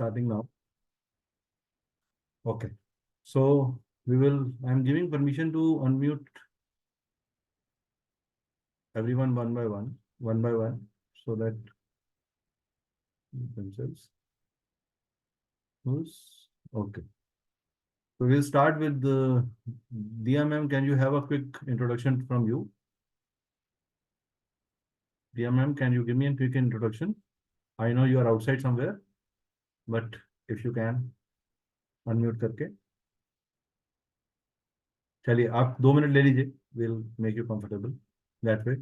starting now. Okay. So we will, I'm giving permission to unmute everyone one by one, so that themselves. Who's okay. So we'll start with the Diya ma'am. Can you have a quick introduction from you? Diya ma'am, can you give me a quick introduction? I know you are outside somewhere, but if you can unmute करके चलिए आप 2 minute ले लीजिए. We'll make you comfortable that way.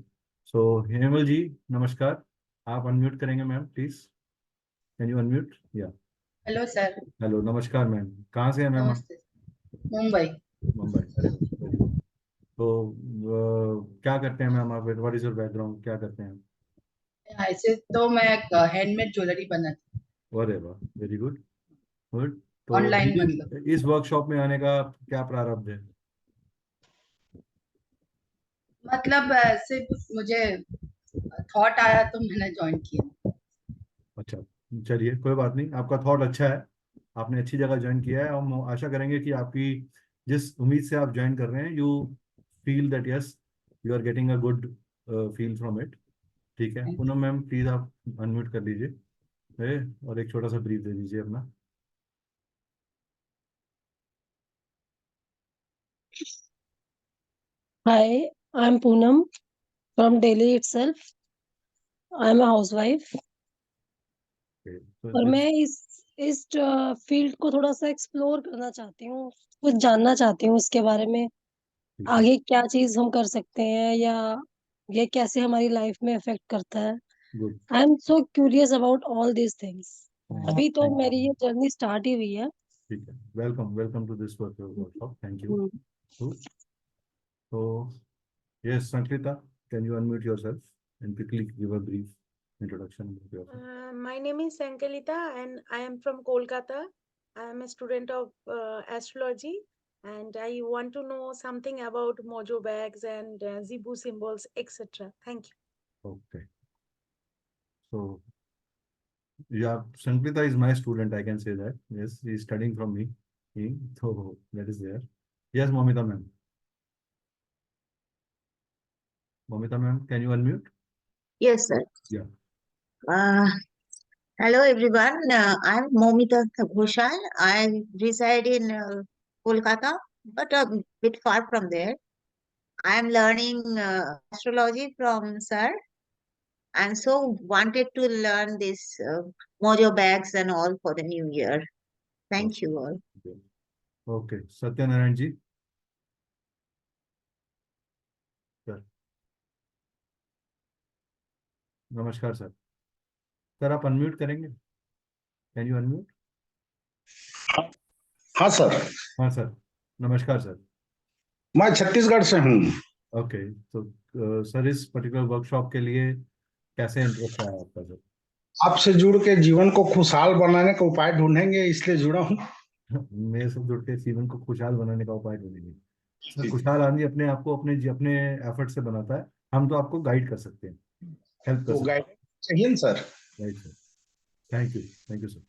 So Hemal जी नमस्कार. आप unmute करेंगे ma'am please. Can you unmute? या hello sir. Hello नमस्कार मैम. कहाँ से हैं मैम आप? नमस्ते. मुंबई. मुंबई. अरे वेरी गुड. तो क्या करते हैं मैम आप? What is your background? क्या करते हैं? ऐसे तो मैं हैंडमेड ज्वेलरी बनाती अरे वाह वेरी गुड. गुड. हूँ तो ऑनलाइन. मतलब लेकिन इस वर्कशॉप में आने का क्या प्रारब्ध है? ऐसे मुझे थॉट आया तो मैंने ज्वाइन किया. अच्छा चलिए कोई बात नहीं. आपका थॉट अच्छा है. आपने अच्छी जगह ज्वाइन किया है. हम आशा करेंगे कि आपकी जिस उम्मीद से आप ज्वाइन कर रहे हैं you feel that yes you are getting a good feel from it. ठीक है. पूनम मैम प्लीज आप अनम्यूट कर लीजिए और एक छोटा सा ब्रीफ दे दीजिए अपना. Hi, I'm Poonam from Delhi itself. I'm a housewife. Okay, so और this, मैं इस फील्ड को थोड़ा सा एक्सप्लोर करना चाहती हूँ, कुछ जानना चाहती हूँ इसके बारे में. ठीक है. आगे क्या चीज हम कर सकते हैं या ये कैसे हमारी लाइफ में इफेक्ट करता है. Good. I am so curious about all these things. अभी तो थैंक मेरी यू. ये जर्नी स्टार्ट ही हुई है. ठीक है. Welcome welcome to this workshop. Thank you. So yes, Sankrita, can you unmute yourself and quickly give a brief introduction of yourself? My name is Sankalita and I am from Kolkata. I am a student of astrology and I want to know something about mojo bags and Zebu symbols, etc. Thank you. Okay. So yeah, Sankrita is my student, I can say that. Yes, he is studying from me. So that is there. Yes, Momita ma'am. Momita ma'am, can you unmute? Yes, sir. Yeah. Hello, everyone. I'm Momita Ghoshal. I reside in Kolkata, but a bit far from there. I'm learning astrology from sir, and so wanted to learn this mojo bags and all for the new year. Thank you all. Okay. Satyanarayan ji. Sir. नमस्कार sir. Sir आप unmute करेंगे? Can you unmute? हाँ sir. हाँ sir. नमस्कार sir. मैं छत्तीसगढ़ से हूँ. Okay. तो सर इस पर्टिकुलर वर्कशॉप के लिए कैसे इंटरेस्ट आया आपका सर? आपसे जुड़ के जीवन को खुशहाल बनाने का उपाय ढूंढेंगे इसलिए जुड़ा हूँ. मेरे से जुड़ के जीवन को खुशहाल बनाने का उपाय ढूंढेंगे. सर खुशहाल आदमी अपने आप को अपने एफर्ट से बनाता है. हम तो आपको गाइड कर सकते हैं, हेल्प कर तो सकते हैं. गाइड चाहिए ना sir. Right sir. Thank you sir.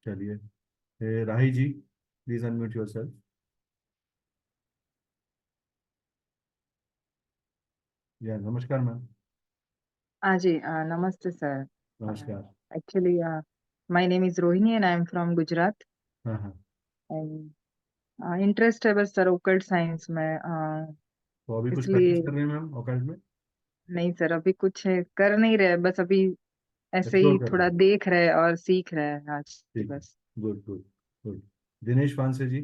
चलिए राही जी प्लीज अनम्यूट योरसेल्फ. या नमस्कार मैम. हाँ जी, नमस्ते सर. नमस्कार. Actually, my name is Rohini and I am from Gujarat. हाँ हाँ. And इंटरेस्ट है बस सर ओकल्ट साइंस में. तो अभी कुछ इसलिए प्रैक्टिस कर रहे हैं मैम ऑकल्ट में? नहीं सर, अभी कुछ कर नहीं रहे, बस अभी ऐसे एक्सप्लोर ही कर रहे थोड़ा हैं. देख रहे और सीख रहे हैं आज ठीक है. बस. Good good good. Dinesh Panse ji.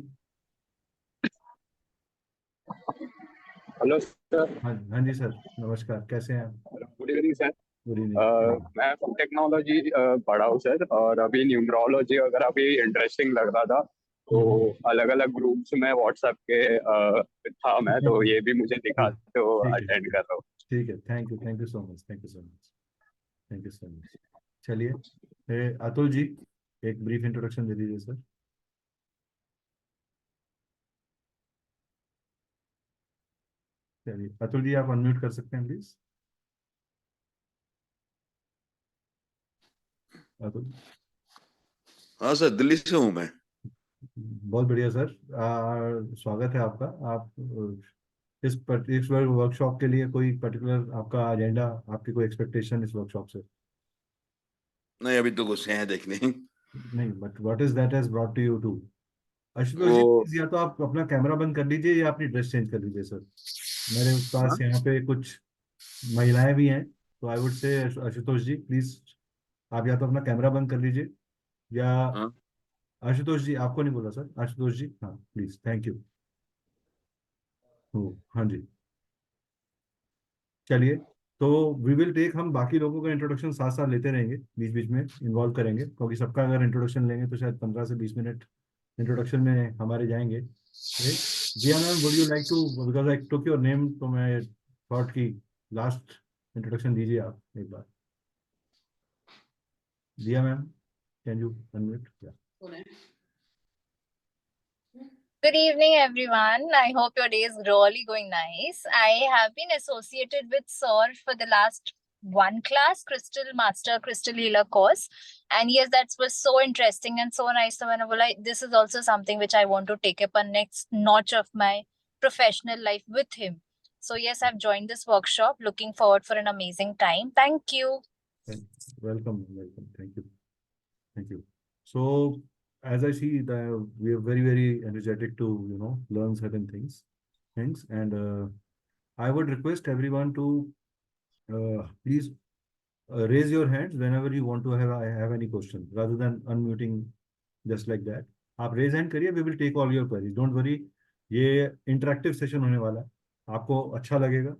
Hello sir. हाँ जी सर. नमस्कार. कैसे हैं आप? Good evening sir. Good evening. मैं टेक्नोलॉजी पढ़ा हूँ सर और अभी न्यूमरोलॉजी वगैरह भी इंटरेस्टिंग लग रहा था तो अलग अलग ग्रुप्स में व्हाट्सएप के था मैं तो ये भी मुझे दिखा तो अटेंड कर रहा हूँ. ठीक है. Thank you so much. Thank you so much. चलिए अतुल जी एक ब्रीफ इंट्रोडक्शन दे दीजिए सर. चलिए अतुल जी आप अनम्यूट कर सकते हैं प्लीज. अतुल? हाँ सर, दिल्ली से हूँ मैं। बहुत बढ़िया सर। स्वागत है आपका। आप इस पर्टिकुलर वर्कशॉप के लिए कोई पर्टिकुलर आपका एजेंडा, आपकी कोई एक्सपेक्टेशन इस वर्कशॉप से? नहीं, अभी तो कुछ है देखने। नहीं, but what is that has brought to you to? Ashutosh ji, वो प्लीज या तो आप अपना कैमरा बंद कर लीजिए या अपनी ड्रेस चेंज कर लीजिए सर। मेरे पास यहाँ पे कुछ महिलाएं भी हैं, तो I would say Ashutosh ji please, आप या तो अपना कैमरा बंद कर लीजिए या हाँ आशुतोष जी, आपको नहीं बोला सर, आशुतोष जी, हाँ प्लीज, थैंक यू। हाँ जी, चलिए। तो वी विल टेक, हम बाकी लोगों का इंट्रोडक्शन साथ साथ लेते रहेंगे, बीच बीच में इन्वॉल्व करेंगे, क्योंकि सबका अगर इंट्रोडक्शन लेंगे तो शायद 15 से 20 मिनट इंट्रोडक्शन में हमारे जाएंगे। Jiya ma'am, would you like to, because I took your name, तो मैं थॉट की लास्ट इंट्रोडक्शन दीजिए आप एक बार। Jiya ma'am, can you unmute? Good evening, everyone. I hope your day is really going nice. I have been associated with Sir for the last one class, Crystal Master, Crystal Healer course. And yes, that was so interesting and so nice. So when I was like, this is also something which I want to take up a next notch of my professional life with him. So yes, I've joined this workshop. Looking forward for an amazing time. Thank you. Welcome, welcome. Thank you. So, as I see that we are very, very energetic to, learn certain things, and I would request everyone to please raise your hands whenever you want to have any question, rather than unmuting just like that. आप raise hand करिए, we will take all your queries. Don't worry, ये interactive session होने वाला है, आपको अच्छा लगेगा,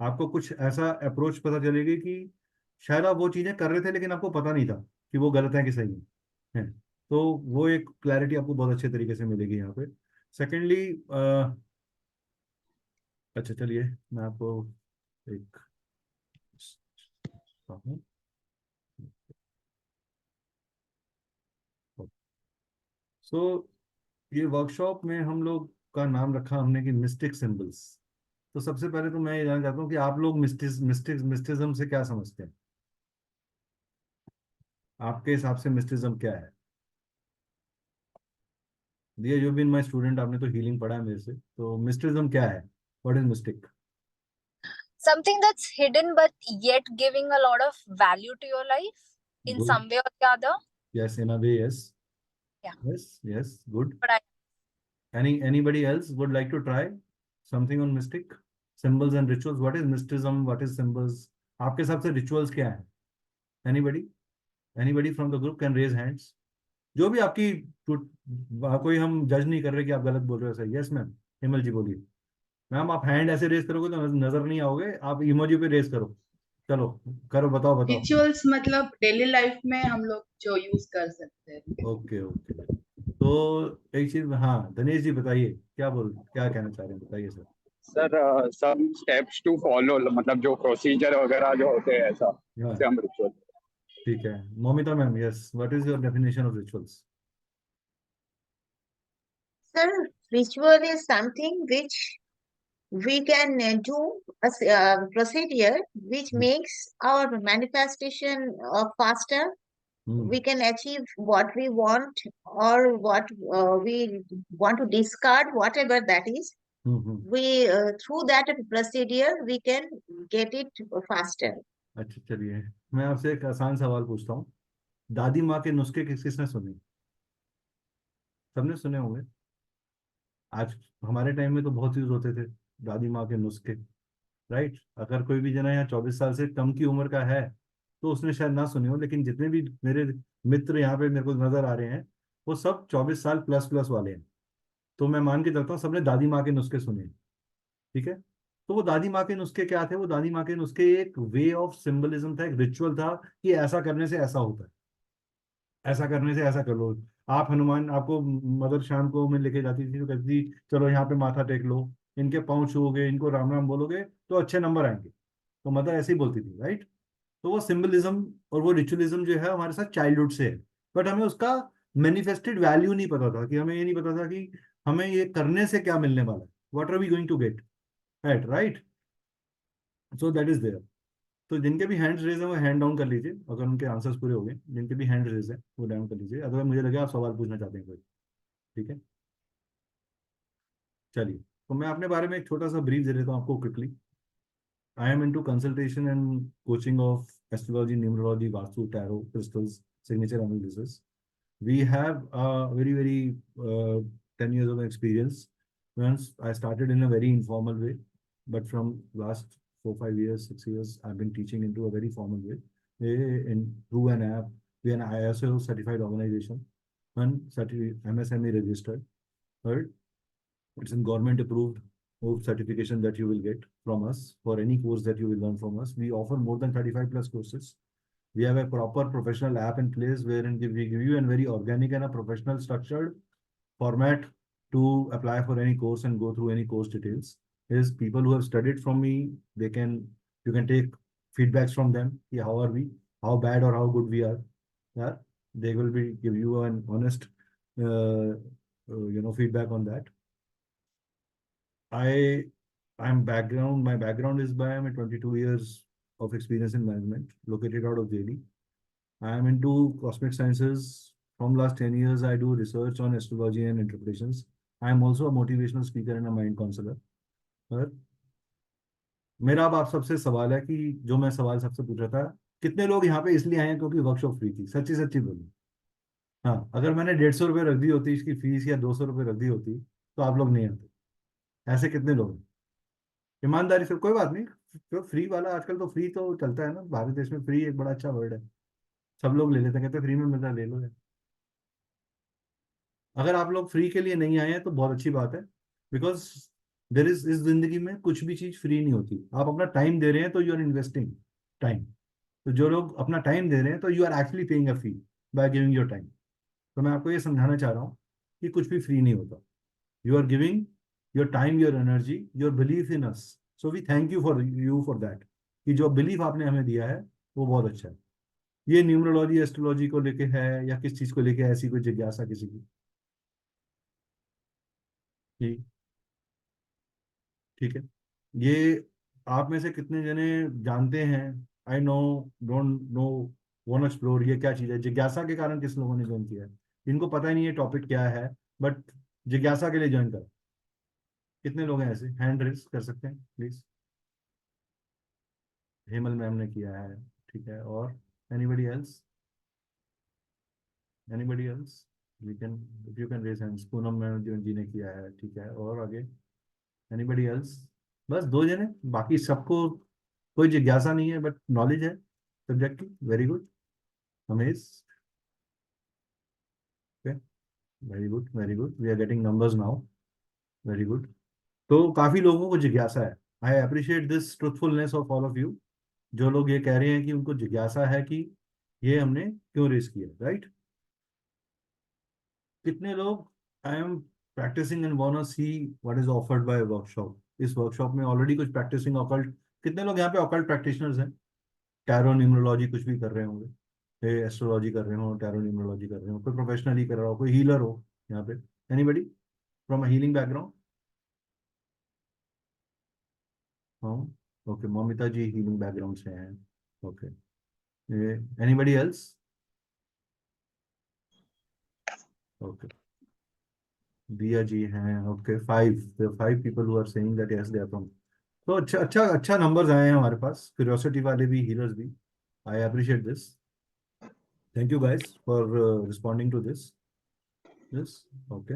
आपको कुछ ऐसा अप्रोच पता चलेगी कि शायद आप वो चीजें कर रहे थे लेकिन आपको पता नहीं था कि वो गलत है कि सही है। तो वो एक क्लैरिटी आपको बहुत अच्छे तरीके से मिलेगी यहाँ पे। सेकेंडली, अच्छा चलिए, मैं आपको एक ये वर्कशॉप में हम लोग का नाम रखा हमने कि मिस्टिक सिंबल्स। तो सबसे पहले तो मैं ये जानना चाहता हूँ कि आप लोग मिस्टिज्म से क्या समझते हैं? आपके हिसाब से मिस्टिज्म क्या है? दिया, यू बीन माय स्टूडेंट, आपने तो हीलिंग पढ़ा है मेरे से, तो मिस्टिज्म क्या है? What is mistake? Something that's hidden but yet giving a lot of value to your life in Good. some way or the other. Yes, in a way, yes. Yeah. Yes, good. But Anybody else would like to try something on mystic symbols and rituals? What is mysticism? What is symbols? आपके हिसाब से rituals क्या है? Anybody from the group can raise hands. जो भी आपकी, कोई हम जज नहीं कर रहे कि आप गलत बोल रहे हो सर। यस मैम, हिमल जी बोलिए। मैम, आप हैंड ऐसे रेज करोगे तो नजर नहीं आओगे, आप इमोजी पे रेज करो। चलो करो, बताओ। रिचुअल्स मतलब डेली लाइफ में हम लोग जो यूज कर सकते हैं। ओके। तो एक चीज, हाँ दिनेश जी बताइए, क्या कहना चाह रहे हैं, बताइए sir. Sir some steps to follow, मतलब जो प्रोसीजर वगैरह जो होते हैं ऐसा, हाँ, से हम रिचुअल। ठीक है। Momita ma'am, yes, what is your definition of rituals? Sir, ritual is something which we can do a procedure which makes our manifestation faster. We can achieve what we want or what we want to discard, whatever that is. We through that procedure we can get it faster. अच्छा चलिए, मैं आपसे एक आसान सवाल पूछता हूँ। दादी माँ के नुस्खे किसने सुने? सबने सुने होंगे। आज हमारे टाइम में तो बहुत यूज होते थे दादी माँ के नुस्खे, राइट? अगर कोई भी जना यहाँ 24 साल से कम की उम्र का है तो उसने शायद ना सुनी हो, लेकिन जितने भी मेरे मित्र यहाँ पे मेरे को नजर आ रहे हैं वो सब 24 साल प्लस प्लस वाले हैं। तो मैं मान के चलता हूँ सबने दादी माँ के नुस्खे सुने, ठीक है? तो वो दादी माँ के नुस्खे क्या थे? वो दादी माँ के नुस्खे एक वे ऑफ सिंबलिज्म था, एक रिचुअल था कि ऐसा करने से ऐसा होता है, ऐसा करने से ऐसा कर लो। आप हनुमान, आपको मदर शाम को मैं लेके जाती थी तो कहती थी चलो यहाँ पे माथा टेक लो, इनके पाँव छूओगे, इनको राम राम बोलोगे तो अच्छे नंबर आएंगे। तो मदर ऐसे ही बोलती थी, राइट? तो वो सिंबलिज्म और वो रिचुअलिज्म जो है हमारे साथ चाइल्डहुड से है, बट हमें उसका मैनिफेस्टेड वैल्यू नहीं पता था, कि हमें ये नहीं पता था कि हमें ये करने से क्या मिलने वाला है, what are we going to get, right? So that is there. तो जिनके भी हैंड्स रेज हैं वो हैंड डाउन कर लीजिए, अगर उनके आंसर्स पूरे हो गए। जिनके भी हैंड रेज है वो डाउन कर लीजिए, अगर मुझे लगे आप सवाल पूछना चाहते हैं कोई। ठीक है, चलिए। तो मैं अपने बारे में एक छोटा सा ब्रीफ दे देता हूँ आपको quickly. I am into consultation and coaching of astrology, numerology, Vastu, tarot, crystals, signature analysis. We have a very 10 years of experience. Once I started in a very informal way, but from last 4, 5 years, 6 years, I've been teaching into a very formal way. Through an app, we are an ISO certified organization, MSME registered. Third, it's in government approved certification that you will get from us for any course that you will learn from us. We offer more than 35 plus courses. We have a proper professional app in place wherein we give you a very organic and a professional structured format to apply for any course and go through any course details. Is people who have studied from me, you can take feedbacks from them. Yeah, how are we? How bad or how good we are? Yeah, they will give you an honest, feedback on that. My background is by I'm 22 years of experience in management, located out of Delhi. I am into cosmic sciences. From last 10 years, I do research on astrology and interpretations. I am also a motivational speaker and a mind counselor. पर मेरा अब आप सबसे सवाल है कि जो मैं सवाल सबसे पूछ रहा था, कितने लोग यहाँ पे इसलिए आए हैं क्योंकि वर्कशॉप फ्री थी? सच्ची सच्ची बोलो। हाँ, अगर मैंने 150 रुपये रख दी होती इसकी फीस या 200 रुपये रख दी होती तो आप लोग नहीं आते। ऐसे कितने लोग हैं? ईमानदारी से, कोई बात नहीं। तो फ्री वाला आजकल तो फ्री तो चलता है ना, भारत देश में फ्री एक बड़ा अच्छा वर्ड है, सब लोग ले लेते हैं, कहते हैं फ्री में मिल रहा है, ले लो यार। अगर आप लोग फ्री के लिए नहीं आए हैं तो बहुत अच्छी बात है, बिकॉज इस जिंदगी में कुछ भी चीज फ्री नहीं होती। आप अपना टाइम दे रहे हैं तो यू आर इन्वेस्टिंग टाइम। तो जो लोग अपना टाइम दे रहे हैं तो you are actually paying a fee by giving your time. तो मैं आपको ये समझाना चाह रहा हूँ कि कुछ भी फ्री नहीं होता। You are giving your time, your energy, your belief in us, so we thank you for that, कि जो बिलीफ आपने हमें दिया है वो बहुत अच्छा है। ये न्यूमरोलॉजी एस्ट्रोलॉजी को लेके है या किस चीज को लेके, ऐसी कोई जिज्ञासा किसी की? जी, ठीक है। ये आप में से कितने जने जानते हैं, I know, don't know, won't explore, ये क्या चीज़ है? जिज्ञासा के कारण किस लोगों ने ज्वाइन किया है? इनको पता ही नहीं है टॉपिक क्या है, बट जिज्ञासा के लिए ज्वाइन कर। कितने लोग हैं ऐसे? हैंड रेज कर सकते हैं प्लीज। हेमल मैम ने किया है, ठीक है। और anybody else? Anybody else? We can, if you can raise hands. Poonam ma'am ji ने किया है, ठीक है। और आगे एनीबडी एल्स? बस 2 जने, बाकी सबको कोई जिज्ञासा नहीं है बट नॉलेज है सब्जेक्ट की। Very good, amaze, very good, very good. We are getting numbers now, very good. तो काफी लोगों को जिज्ञासा है। I appreciate this truthfulness of all of you. जो लोग ये कह रहे हैं कि उनको जिज्ञासा है कि ये हमने क्यों रेस किया, राइट? कितने लोग I am practicing and want to see what is offered by workshop? इस वर्कशॉप में ऑलरेडी कुछ प्रैक्टिसिंग ऑकल्ट, कितने लोग यहाँ पे ऑकल्ट प्रैक्टिशनर्स हैं? टैरो न्यूमरोलॉजी कुछ भी कर रहे होंगे, एस्ट्रोलॉजी कर रहे हो, टैरो न्यूमरोलॉजी कर रहे हो, कोई प्रोफेशनली कर रहा हो, कोई हीलर हो यहाँ पे? Anybody from a healing background? हाँ, okay. Mamita ji healing background से हैं, okay. Anybody else? Okay, Diya ji हैं, okay. 5 people who are saying that yes they are from. तो अच्छा नंबर्स आए हैं हमारे पास, क्यूरियोसिटी वाले भी, हीलर्स भी। I appreciate this. Thank you guys for responding to this. Yes, okay.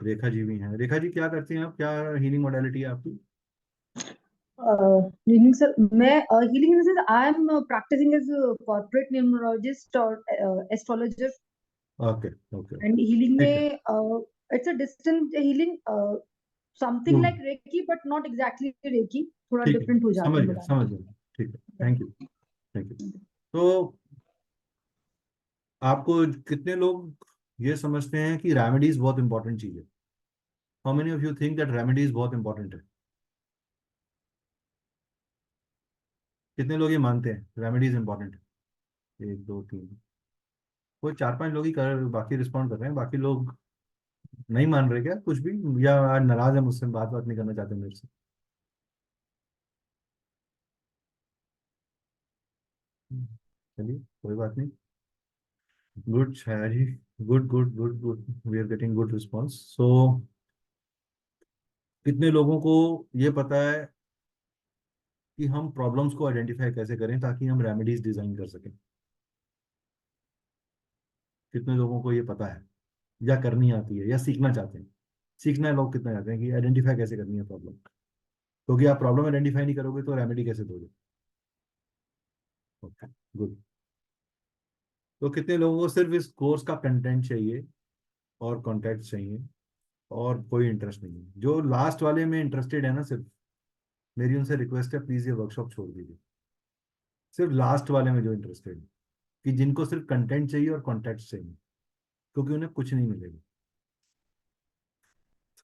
Rekha ji भी हैं। रेखा जी क्या करती हैं आप? क्या हीलिंग मॉडलिटी है आपकी? हीलिंग सर, मैं healing in sense I am practising as corporate numerologist और astrologer. Okay, okay, and healing ठीक है। में it's a distant healing, something like reiki but not exactly reiki, थोड़ा ठीक है, डिफरेंट हो जाता समझ है गया, बताने समझ के गया, ठीक है। Thank you, thank you. लिए। तो आपको कितने लोग ये समझते हैं कि रेमेडीज बहुत इंपॉर्टेंट चीज है? How many of you think that remedies बहुत इंपॉर्टेंट है? कितने लोग ये मानते हैं रेमेडीज इंपॉर्टेंट है? 1 2 3, कोई 4 5 लोग ही कर, बाकी रिस्पॉन्ड कर रहे हैं। बाकी लोग नहीं मान रहे क्या कुछ भी, या आज नाराज है मुझसे, बात नहीं करना चाहते मेरे से? चलिए कोई बात नहीं। Good Chhaya ji, good good good good, we are getting good response. So कितने लोगों को ये पता है कि हम प्रॉब्लम्स को आइडेंटिफाई कैसे करें ताकि हम रेमेडीज डिजाइन कर सकें? कितने लोगों को ये पता है या करनी आती है या सीखना चाहते हैं? सीखना है लोग कितना चाहते हैं कि आइडेंटिफाई कैसे करनी है प्रॉब्लम, क्योंकि आप प्रॉब्लम आइडेंटिफाई नहीं करोगे तो रेमेडी कैसे दोगे? Okay, good. तो कितने लोगों को सिर्फ इस कोर्स का कंटेंट चाहिए और कॉन्टेक्ट चाहिए और कोई इंटरेस्ट नहीं है? जो लास्ट वाले में इंटरेस्टेड है ना, सिर्फ मेरी उनसे रिक्वेस्ट है, प्लीज ये वर्कशॉप छोड़ दीजिए। सिर्फ लास्ट वाले में जो इंटरेस्टेड है, कि जिनको सिर्फ कंटेंट चाहिए और कॉन्टेक्ट चाहिए, क्योंकि उन्हें कुछ नहीं मिलेगा।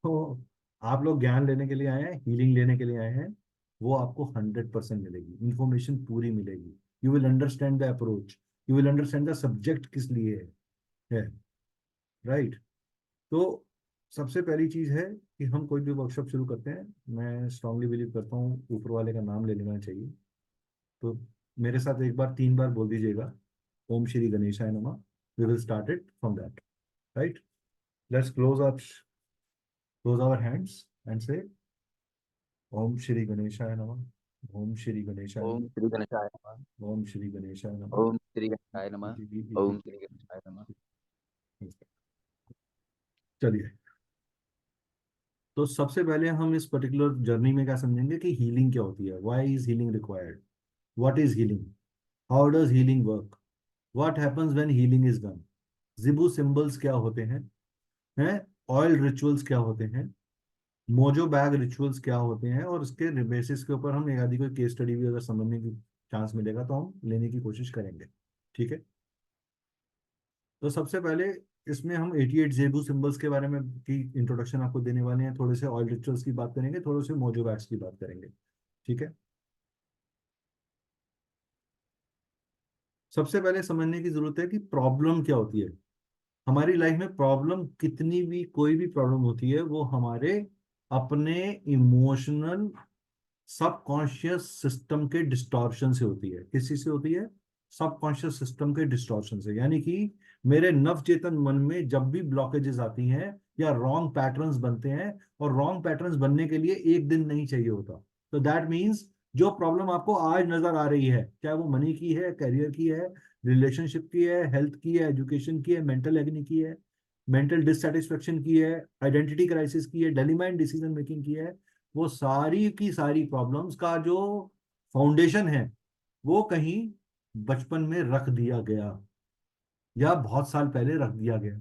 तो आप लोग ज्ञान लेने के लिए आए हैं, हीलिंग लेने के लिए आए हैं, वो आपको 100% मिलेगी, इंफॉर्मेशन पूरी मिलेगी। You will understand the approach, you will understand the subject किस लिए है, राइट? तो सबसे पहली चीज है कि हम कोई भी वर्कशॉप शुरू करते हैं, मैं स्ट्रांगली बिलीव करता हूँ ऊपर वाले का नाम ले लेना चाहिए। तो मेरे साथ एक बार 3 बार बोल दीजिएगा, ओम श्री गणेशाय नमः। We will start it from that, right? Let's close our hands and say Om Shri गणेशाय नमः, ओम श्री गणेशाय ओम नमः, श्री गणेशाय नमः। ओम श्री गणेशाय नमः। ओम श्री गणेशाय नमः। ओम श्री गणेशाय नमः। चलिए, तो सबसे पहले हम इस पर्टिकुलर जर्नी में क्या समझेंगे कि हीलिंग क्या होती है, why is healing required, what is healing, how does healing work, what happens when healing is done, Zibu symbols क्या होते हैं, ऑयल रिचुअल्स क्या होते हैं, मोजो बैग रिचुअल्स क्या होते हैं, और उसके बेसिस के ऊपर हम एक आधी कोई केस स्टडी भी अगर समझने की चांस मिलेगा तो हम लेने की कोशिश करेंगे, ठीक है? तो सबसे पहले इसमें हम 88 जेबू सिंबल्स के बारे में की इंट्रोडक्शन आपको देने वाले हैं, थोड़े से ऑयल रिचुअल्स की बात करेंगे, थोड़े से मोजो बैग्स की बात करेंगे, ठीक है? सबसे पहले समझने की जरूरत है कि प्रॉब्लम क्या होती है। हमारी लाइफ में प्रॉब्लम, कितनी भी कोई भी प्रॉब्लम होती है, वो हमारे अपने इमोशनल सबकॉन्शियस सिस्टम के डिस्टॉर्शन से होती है। किस चीज से होती है? सबकॉन्शियस सिस्टम के डिस्टॉर्शन से। यानी कि मेरे नवचेतन मन में जब भी ब्लॉकेजेस आती हैं या रॉन्ग पैटर्न्स बनते हैं, और रॉन्ग पैटर्न्स बनने के लिए एक दिन नहीं चाहिए होता, तो दैट मीन्स जो प्रॉब्लम आपको आज नजर आ रही है, चाहे वो मनी की है, करियर की है, रिलेशनशिप की है, हेल्थ की है, एजुकेशन की है, मेंटल एग्नी की है, मेंटल डिससेटिस्फेक्शन की है, आइडेंटिटी क्राइसिस की है, डेलीमाइंड डिसीजन मेकिंग की है, वो सारी की सारी प्रॉब्लम्स का जो फाउंडेशन है वो कहीं बचपन में रख दिया गया या बहुत साल पहले रख दिया गया।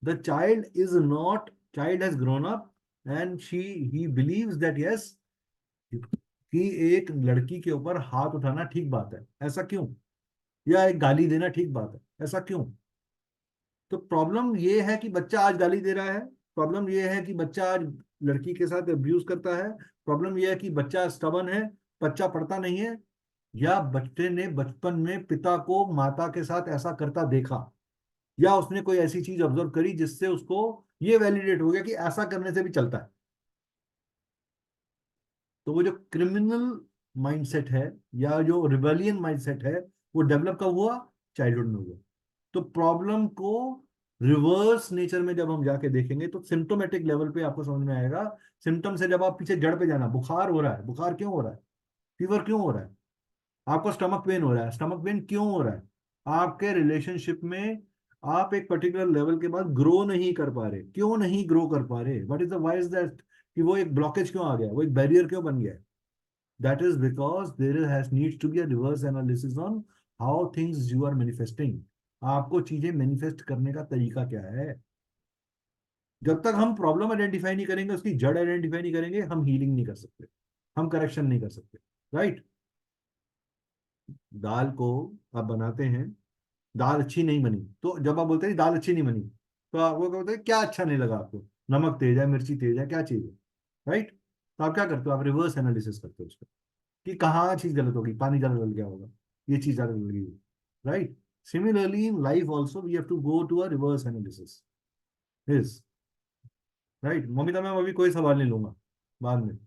The child has grown up and he believes that yes, कि एक लड़की के ऊपर हाथ उठाना ठीक बात है, ऐसा क्यों? या एक गाली देना ठीक बात है, ऐसा क्यों? तो प्रॉब्लम ये है कि बच्चा आज गाली दे रहा है, प्रॉब्लम ये है कि बच्चा आज लड़की के साथ अब्यूज करता है, प्रॉब्लम ये है कि बच्चा स्टबन है, बच्चा पढ़ता नहीं है, या बच्चे ने बचपन में पिता को माता के साथ ऐसा करता देखा, या उसने कोई ऐसी चीज ऑब्जर्व करी जिससे उसको ये वैलिडेट हो गया कि ऐसा करने से भी चलता है। तो वो जो क्रिमिनल माइंडसेट है या जो रिबेलियन माइंडसेट है, वो डेवलप कब हुआ? चाइल्डहुड में हुआ। तो प्रॉब्लम को रिवर्स नेचर में जब हम जाके देखेंगे तो सिम्टोमेटिक लेवल पे आपको समझ में आएगा। सिम्टम से जब आप पीछे जड़ पे जाना, बुखार हो रहा है, बुखार क्यों हो रहा है, फीवर क्यों हो रहा है, आपको स्टमक पेन हो रहा है, स्टमक पेन क्यों हो रहा है? आपके रिलेशनशिप में आप एक पर्टिकुलर लेवल के बाद ग्रो नहीं कर पा रहे, क्यों नहीं ग्रो कर पा रहे? What is the why is that? कि वो एक ब्लॉकेज क्यों आ गया, वो एक बैरियर क्यों बन गया? That is because there has needs to be a reverse analysis on how things you are manifesting. आपको चीजें मैनिफेस्ट करने का तरीका क्या है? जब तक हम प्रॉब्लम आइडेंटिफाई नहीं करेंगे, उसकी जड़ आइडेंटिफाई नहीं करेंगे, हम हीलिंग नहीं कर सकते, हम करेक्शन नहीं कर सकते, राइट? दाल को आप बनाते हैं, दाल अच्छी नहीं बनी, तो जब आप बोलते हैं दाल अच्छी नहीं बनी, तो आपको क्या बोलते हैं, क्या अच्छा नहीं लगा आपको? नमक तेज है, मिर्ची तेज है, क्या चीज है, राइट? तो आप क्या करते हो? आप रिवर्स एनालिसिस करते हो उसका, कि कहाँ चीज गलत होगी, पानी ज्यादा डल गया होगा, ये चीज ज्यादा डल गई, right? Similarly in life also we have to go to a reverse analysis, is right? Mamita ma'am, अभी कोई सवाल नहीं लूंगा, बाद में।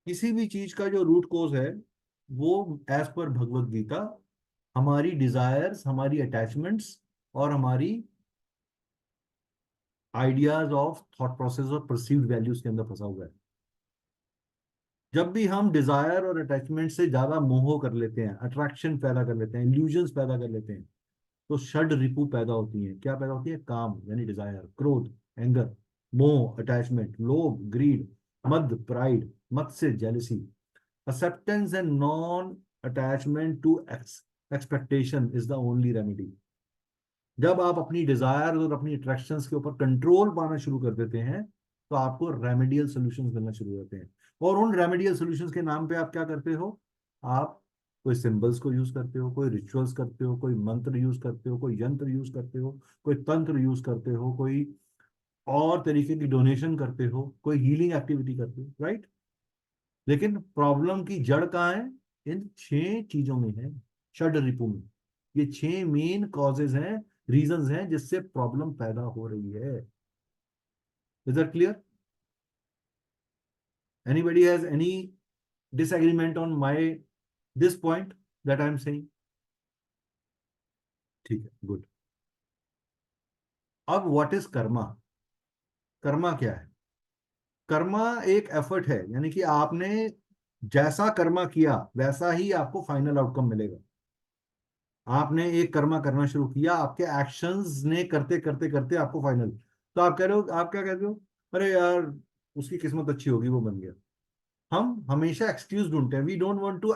किसी भी चीज का जो रूट कोज है वो एज पर भगवत गीता हमारी डिजायर्स, हमारी अटैचमेंट्स और हमारी आइडियाज ऑफ थॉट प्रोसेस और परसीव्ड वैल्यूज के अंदर फंसा हुआ है। जब भी हम डिजायर और अटैचमेंट से ज्यादा मोह कर लेते हैं, अट्रैक्शन पैदा कर लेते हैं, इल्यूजन्स पैदा कर लेते हैं, तो षड रिपु पैदा होती हैं। क्या पैदा होती है? काम यानी डिजायर, क्रोध, एंगर, मोह, अटैचमेंट, लोभ, ग्रीड, मद, प्राइड, मत्स्य, jealousy. Acceptance and non attachment to expectation is the only remedy. जब आप अपनी डिजायर और अपनी अट्रैक्शंस के ऊपर कंट्रोल पाना शुरू कर देते हैं तो आपको रेमेडियल सॉल्यूशंस मिलना शुरू होते हैं। और उन रेमेडियल सॉल्यूशंस के नाम पे आप क्या करते हो? आप कोई सिंबल्स को यूज करते हो, कोई रिचुअल्स करते हो, कोई मंत्र यूज करते हो, कोई यंत्र यूज करते हो, कोई तंत्र यूज करते हो, कोई और तरीके की डोनेशन करते हो, कोई हीलिंग एक्टिविटी करते हो, राइट? लेकिन प्रॉब्लम की जड़ कहाँ है? इन 6 चीजों में है, षड रिपु में। ये 6 मेन कॉजेज हैं, रीजंस हैं जिससे प्रॉब्लम पैदा हो रही है। Is that clear? Anybody has any disagreement on my this point that I am saying? ठीक है, गुड। अब व्हाट इज कर्मा? कर्मा क्या है? कर्मा एक एफर्ट है, यानी कि आपने जैसा कर्मा किया वैसा ही आपको फाइनल आउटकम मिलेगा। आपने एक कर्मा करना शुरू किया, आपके एक्शंस ने करते करते करते आपको फाइनल, तो आप कह रहे हो, आप क्या कहते हो? अरे यार उसकी किस्मत अच्छी होगी, वो बन गया। हम हमेशा एक्सक्यूज ढूंढते हैं, we don't want to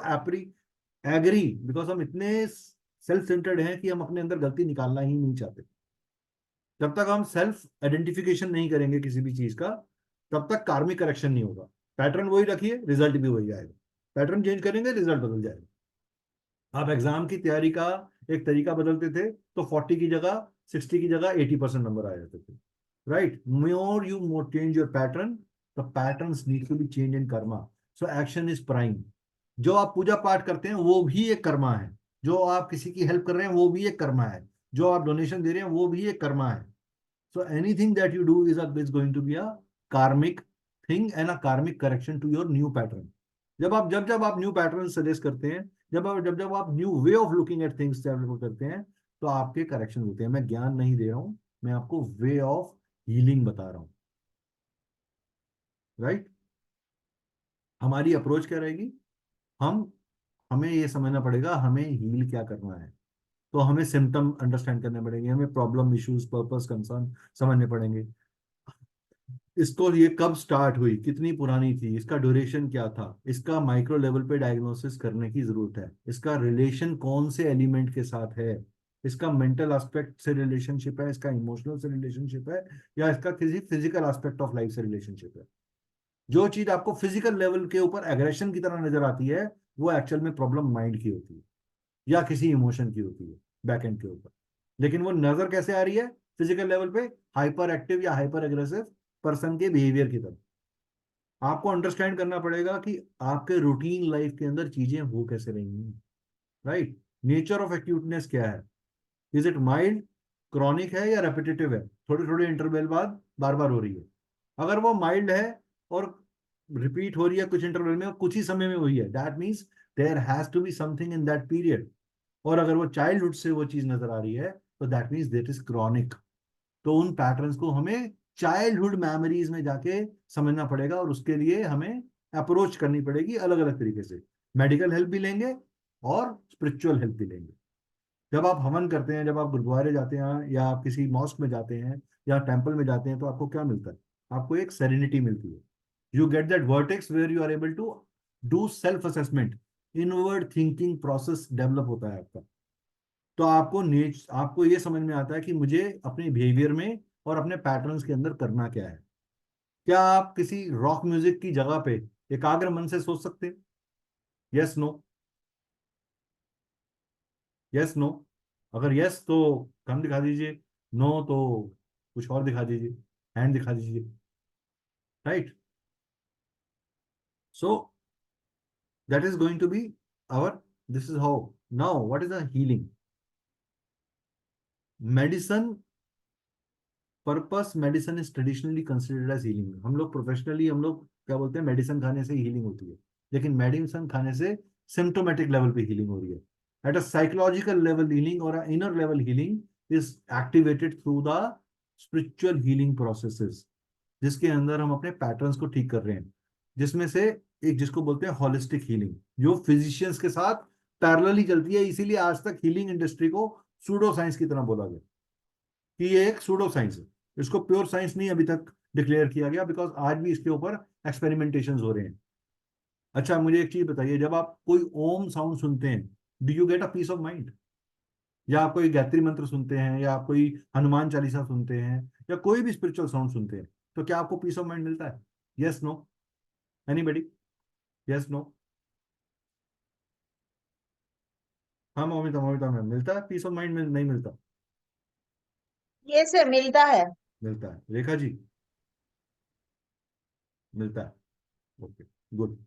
agree, because हम इतने सेल्फ सेंटर्ड हैं कि हम अपने अंदर गलती निकालना ही नहीं चाहते। जब तक हम सेल्फ आइडेंटिफिकेशन नहीं करेंगे किसी भी चीज का, तब तक कार्मिक करेक्शन नहीं होगा। पैटर्न वही रखिए, रिजल्ट भी वही आएगा। पैटर्न चेंज करेंगे, रिजल्ट बदल जाएगा। आप एग्जाम की तैयारी का एक तरीका बदलते थे तो 40 की जगह 60 की जगह 80% नंबर आ जाते थे, right? More you change your pattern, the patterns need to be changed in karma. So action is prime. जो आप पूजा पाठ करते हैं वो भी एक कर्मा है, जो आप किसी की हेल्प कर रहे हैं वो भी एक कर्मा है, जो आप डोनेशन दे रहे हैं वो भी एक कर्मा है। So anything that you do is going to be a karmic thing and a karmic correction to your new pattern. जब आप न्यू पैटर्न सजेस्ट करते हैं, जब आप new way of looking at things develop करते हैं, तो आपके करेक्शन होते हैं। मैं ज्ञान नहीं दे रहा हूं, मैं आपको वे ऑफ हीलिंग बता रहा हूं, राइट? हमारी अप्रोच क्या रहेगी? हमें ये समझना पड़ेगा हमें हील क्या करना है। तो हमें सिम्टम अंडरस्टैंड करने पड़ेंगे, हमें प्रॉब्लम, इश्यूज, पर्पस, कंसर्न समझने पड़ेंगे। इसको ये कब स्टार्ट हुई, कितनी पुरानी थी, इसका ड्यूरेशन क्या था, इसका माइक्रो लेवल पे डायग्नोसिस करने की जरूरत है। इसका रिलेशन कौन से एलिमेंट के साथ है, इसका मेंटल एस्पेक्ट से रिलेशनशिप है, इसका इमोशनल से रिलेशनशिप है, या इसका किसी फिजिकल एस्पेक्ट ऑफ लाइफ से रिलेशनशिप है। जो चीज आपको फिजिकल लेवल के ऊपर एग्रेशन की तरह नजर आती है, वो एक्चुअल में प्रॉब्लम माइंड की होती है या किसी इमोशन की होती है बैक एंड के ऊपर। लेकिन वो नजर कैसे आ रही है? फिजिकल लेवल पे हाइपर एक्टिव या हाइपर एग्रेसिव पर्सन के बिहेवियर की तरह। आपको अंडरस्टैंड करना पड़ेगा कि आपके रूटीन लाइफ के अंदर चीजें हो कैसे रही हैं, राइट? नेचर ऑफ एक्यूटनेस क्या है? इज इट माइल्ड, क्रॉनिक है, या रेपिटेटिव है, थोड़े थोड़े इंटरवल बाद बार बार हो रही है? अगर वो माइल्ड है और रिपीट हो रही है कुछ इंटरवल में और कुछ ही समय में हुई है, that means there has to be something in that period. और अगर वो चाइल्डहुड से वो चीज नजर आ रही है तो that means that is chronic. तो उन पैटर्न्स को हमें चाइल्डहुड मेमोरीज में जाके समझना पड़ेगा, और उसके लिए हमें अप्रोच करनी पड़ेगी अलग अलग तरीके से। मेडिकल हेल्प भी लेंगे और स्पिरिचुअल हेल्प भी लेंगे। जब आप हवन करते हैं, जब आप गुरुद्वारे जाते हैं या आप किसी मॉस्क में जाते हैं या टेम्पल में जाते हैं, तो आपको क्या मिलता है? आपको एक सेरेनिटी मिलती है। You get that vertex where you are able to do self assessment, inward thinking process develop होता है आपका। तो आपको ये समझ में आता है कि मुझे अपने बिहेवियर में और अपने पैटर्न्स के अंदर करना क्या है। क्या आप किसी रॉक म्यूजिक की जगह पे एकाग्र मन से सोच सकते हैं? Yes no? Yes no? अगर यस तो कम दिखा दीजिए, नो तो कुछ और दिखा दीजिए, हैंड दिखा दीजिए, right? So that is going to be this is how. Now what is the healing? Medicine purpose medicine is traditionally considered as healing. हम लोग प्रोफेशनली हम लोग क्या बोलते हैं, मेडिसिन खाने से हीलिंग होती है, लेकिन मेडिसिन खाने से सिम्टोमेटिक लेवल पे हीलिंग हो रही है। At a psychological level healing और inner level healing is activated through the spiritual healing processes, जिसके अंदर हम अपने पैटर्न्स को ठीक कर रहे हैं, जिसमें से एक जिसको बोलते हैं हॉलिस्टिक हीलिंग, जो फिजिशियंस के साथ पैरेलली चलती है। इसीलिए आज तक हीलिंग इंडस्ट्री को सूडो साइंस की तरह बोला गया कि ये एक सूडो साइंस है, इसको प्योर साइंस नहीं अभी तक डिक्लेयर किया गया, बिकॉज आज भी इसके ऊपर एक्सपेरिमेंटेशन हो रहे हैं। अच्छा, मुझे एक चीज बताइए, जब आप कोई ओम साउंड सुनते हैं, do you get a peace of mind? या आप कोई गायत्री मंत्र सुनते हैं, या आप कोई हनुमान चालीसा सुनते हैं, या कोई भी स्पिरिचुअल साउंड सुनते हैं, तो क्या आपको पीस ऑफ माइंड मिलता है? Yes, no? Anybody? Yes, no? हाँ ममिता, ममिता मैम, मिलता है पीस ऑफ माइंड? में नहीं मिलता? ये सर मिलता है। मिलता है। रेखा जी, मिलता है? Okay, good.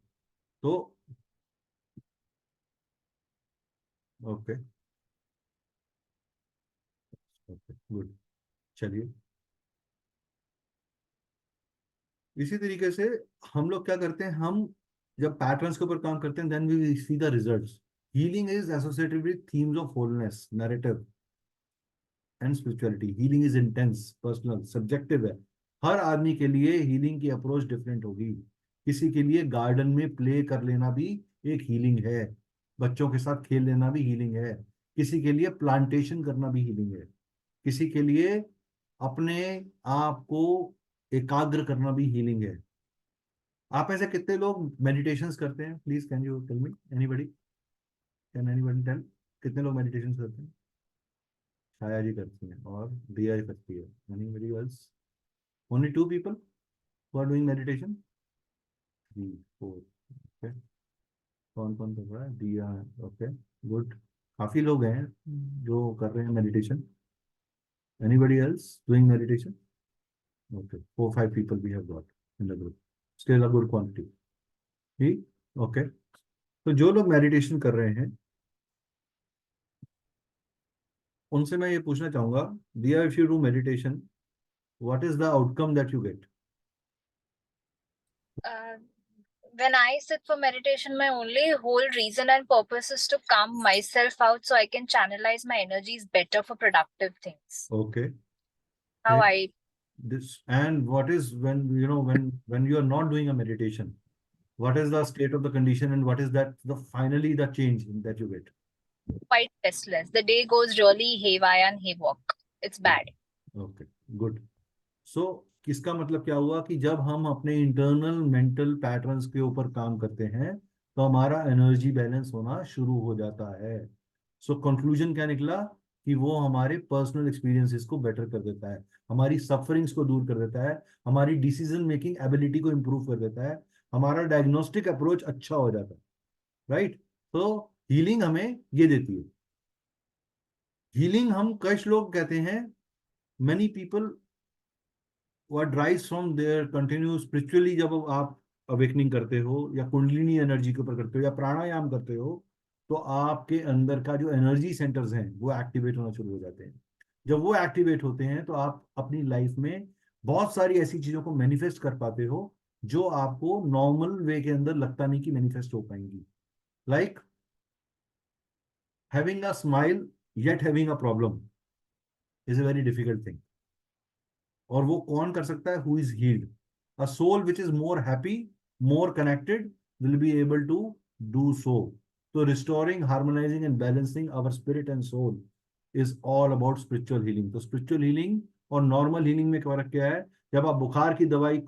तो ओके, ओके, गुड। चलिए, इसी तरीके से हम लोग क्या करते हैं, हम जब पैटर्न्स के ऊपर काम करते हैं, then we see the results. Healing is associated with themes of wholeness, narrative and spirituality. Healing is intense, personal, subjective है। हर आदमी के लिए हीलिंग की अप्रोच डिफरेंट होगी। किसी के लिए गार्डन में प्ले कर लेना भी एक हीलिंग है, बच्चों के साथ खेल लेना भी हीलिंग है। किसी के लिए प्लांटेशन करना भी हीलिंग है। किसी के लिए अपने आप को एकाग्र करना भी हीलिंग है। आप ऐसे कितने लोग मेडिटेशंस करते हैं? Please can you tell me, anybody? Can anybody tell कितने लोग मेडिटेशन करते हैं? छाया जी करती हैं और दिया जी करती है। Anybody else? Only 2 people who are doing meditation? 3, 4, okay. कौन कौन कर रहा है? दिया है, ओके, गुड। काफी लोग हैं जो कर रहे हैं meditation. Anybody else doing meditation? Okay, 4, 5 people we have got in the group. Still a good quantity. ठीक, ओके। तो जो लोग मेडिटेशन कर रहे हैं, उनसे मैं ये पूछना चाहूंगा, दिया, if you do meditation, what is the outcome that you get? Uh, when I sit for meditation, my only whole reason and purpose is to calm myself out so I can channelize my energies better for productive things. Okay. How Okay. I This, and what is when you know when you are not doing a meditation, what is the state of the condition, and what is that the finally the change that you get? quite restless. The day goes really haywire and haywalk. It's bad. Okay, good. So इसका मतलब क्या हुआ कि जब हम अपने internal mental patterns के ऊपर काम करते हैं, तो हमारा एनर्जी बैलेंस होना शुरू हो जाता है। सो कंक्लूजन क्या निकला कि वो हमारे पर्सनल एक्सपीरियंसेस को बेटर कर देता है, हमारी सफरिंग्स को दूर कर देता है, हमारी डिसीजन मेकिंग एबिलिटी को इम्प्रूव कर देता है, हमारा डायग्नोस्टिक अप्रोच अच्छा हो जाता है, राइट? तो हीलिंग हमें ये देती है। हीलिंग, हम कुछ लोग कहते हैं, many people what drives from their continuous spiritually, जब आप अवेकनिंग करते हो या कुंडलिनी एनर्जी के ऊपर करते हो या प्राणायाम करते हो, तो आपके अंदर का जो एनर्जी सेंटर्स हैं वो एक्टिवेट होना शुरू हो जाते हैं। जब वो एक्टिवेट होते हैं तो आप अपनी लाइफ में बहुत सारी ऐसी चीजों को मैनिफेस्ट कर पाते हो जो आपको नॉर्मल वे के अंदर लगता नहीं कि मैनिफेस्ट हो पाएंगी। Like having a smile yet having a problem is a very difficult thing. और वो कौन कर सकता है? Who is healed. A soul which is more happy, more connected, will be able to do so. तो restoring, harmonising and balancing our spirit and soul is all about spiritual healing. तो spiritual healing और normal healing में फर्क क्या है? जब आप बुखार की दवाई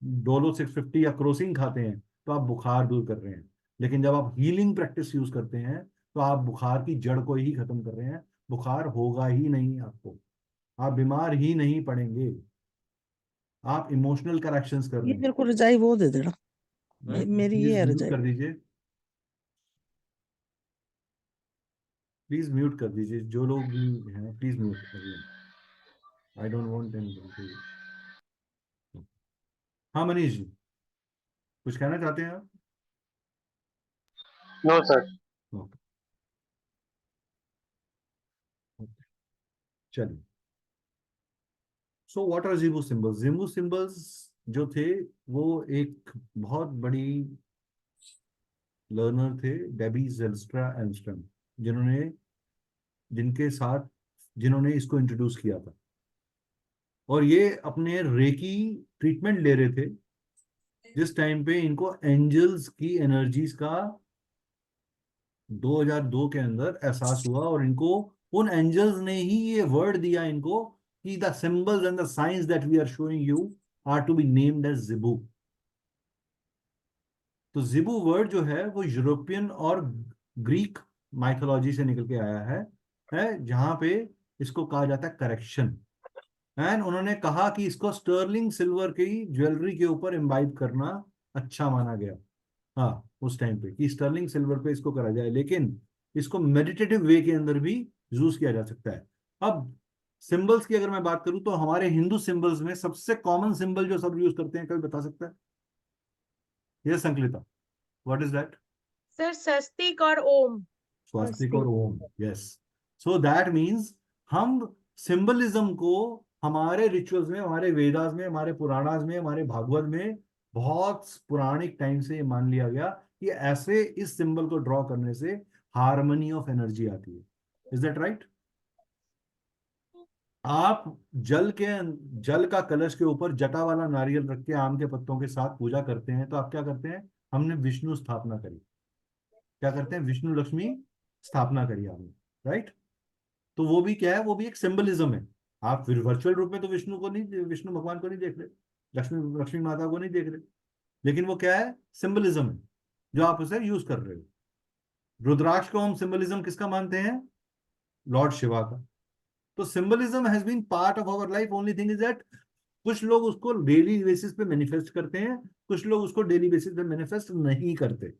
डोलो 650 या क्रोसिन खाते हैं तो आप बुखार दूर कर रहे हैं, लेकिन जब आप हीलिंग प्रैक्टिस यूज करते हैं तो आप बुखार की जड़ को ही खत्म कर रहे हैं। बुखार होगा ही नहीं आपको, आप बीमार ही नहीं पड़ेंगे, आप इमोशनल करेक्शंस कर ये रहे मेरे को रजाई वो दे देना, हैं। मेरी ये प्लीज है म्यूट रजाई। कर दीजिए, प्लीज म्यूट कर दीजिए, जो लोग भी हैं प्लीज म्यूट करिए। I don't want anybody to. हाँ मनीष जी, कुछ कहना चाहते हैं आप? No sir. ओके, चलिए। So what are Zibu symbols? Zibu symbols जो थे वो एक बहुत बड़ी लर्नर थे, डेबी ज़ेल्स्ट्रा एल्मस्ट्रॉम, जिन्होंने इसको इंट्रोड्यूस किया था। और ये अपने रेकी ट्रीटमेंट ले रहे थे जिस टाइम पे इनको एंजल्स की एनर्जीज का 2002 के अंदर एहसास हुआ, और इनको उन एंजल्स ने ही ये वर्ड दिया इनको कि the symbols and the science that we are showing you are to be named as Zibu. तो जिबू वर्ड जो है वो यूरोपियन और ग्रीक माइथोलॉजी से निकल के आया है जहां पे इसको कहा जाता है करेक्शन। एंड उन्होंने कहा कि इसको स्टर्लिंग सिल्वर की ज्वेलरी के ऊपर इम्बाइब करना अच्छा माना गया, हाँ, उस टाइम पे, कि स्टर्लिंग सिल्वर पे इसको करा जाए, लेकिन इसको मेडिटेटिव वे के अंदर भी यूज किया जा सकता है। अब सिंबल्स की अगर मैं बात करूं तो हमारे हिंदू सिंबल्स में सबसे कॉमन सिंबल जो सब यूज करते हैं, कोई बता सकता है? ये संकलिता, व्हाट इज दैट? सर स्वस्तिक और ओम। स्वास्तिक और ओम, यस। सो दैट मीन्स हम सिंबलिज्म को हमारे रिचुअल्स में, हमारे वेदास में, हमारे पुराणास में, हमारे भागवत में बहुत पुरानिक टाइम से ये मान लिया गया कि ऐसे इस सिंबल को ड्रॉ करने से हार्मनी ऑफ एनर्जी आती है। Is that right? आप जल का कलश के ऊपर जटा वाला नारियल रख के आम के पत्तों के साथ पूजा करते हैं, तो आप क्या करते हैं? हमने विष्णु स्थापना करी। क्या करते हैं? विष्णु लक्ष्मी स्थापना करी आपने, राइट? तो वो भी क्या है? वो भी एक सिंबलिज्म है। आप फिर वर्चुअल रूप में तो विष्णु भगवान को नहीं देख रहे, लक्ष्मी माता को नहीं देख रहे, लेकिन वो क्या है? सिंबलिज्म है जो आप उसे यूज कर रहे हो। रुद्राक्ष को हम सिंबलिज्म किसका मानते हैं? लॉर्ड शिवा का। तो symbolism has been part of our life. Only thing is that कुछ लोग उसको डेली बेसिस पे मैनिफेस्ट करते हैं, कुछ लोग उसको डेली बेसिस पे मैनिफेस्ट नहीं करते,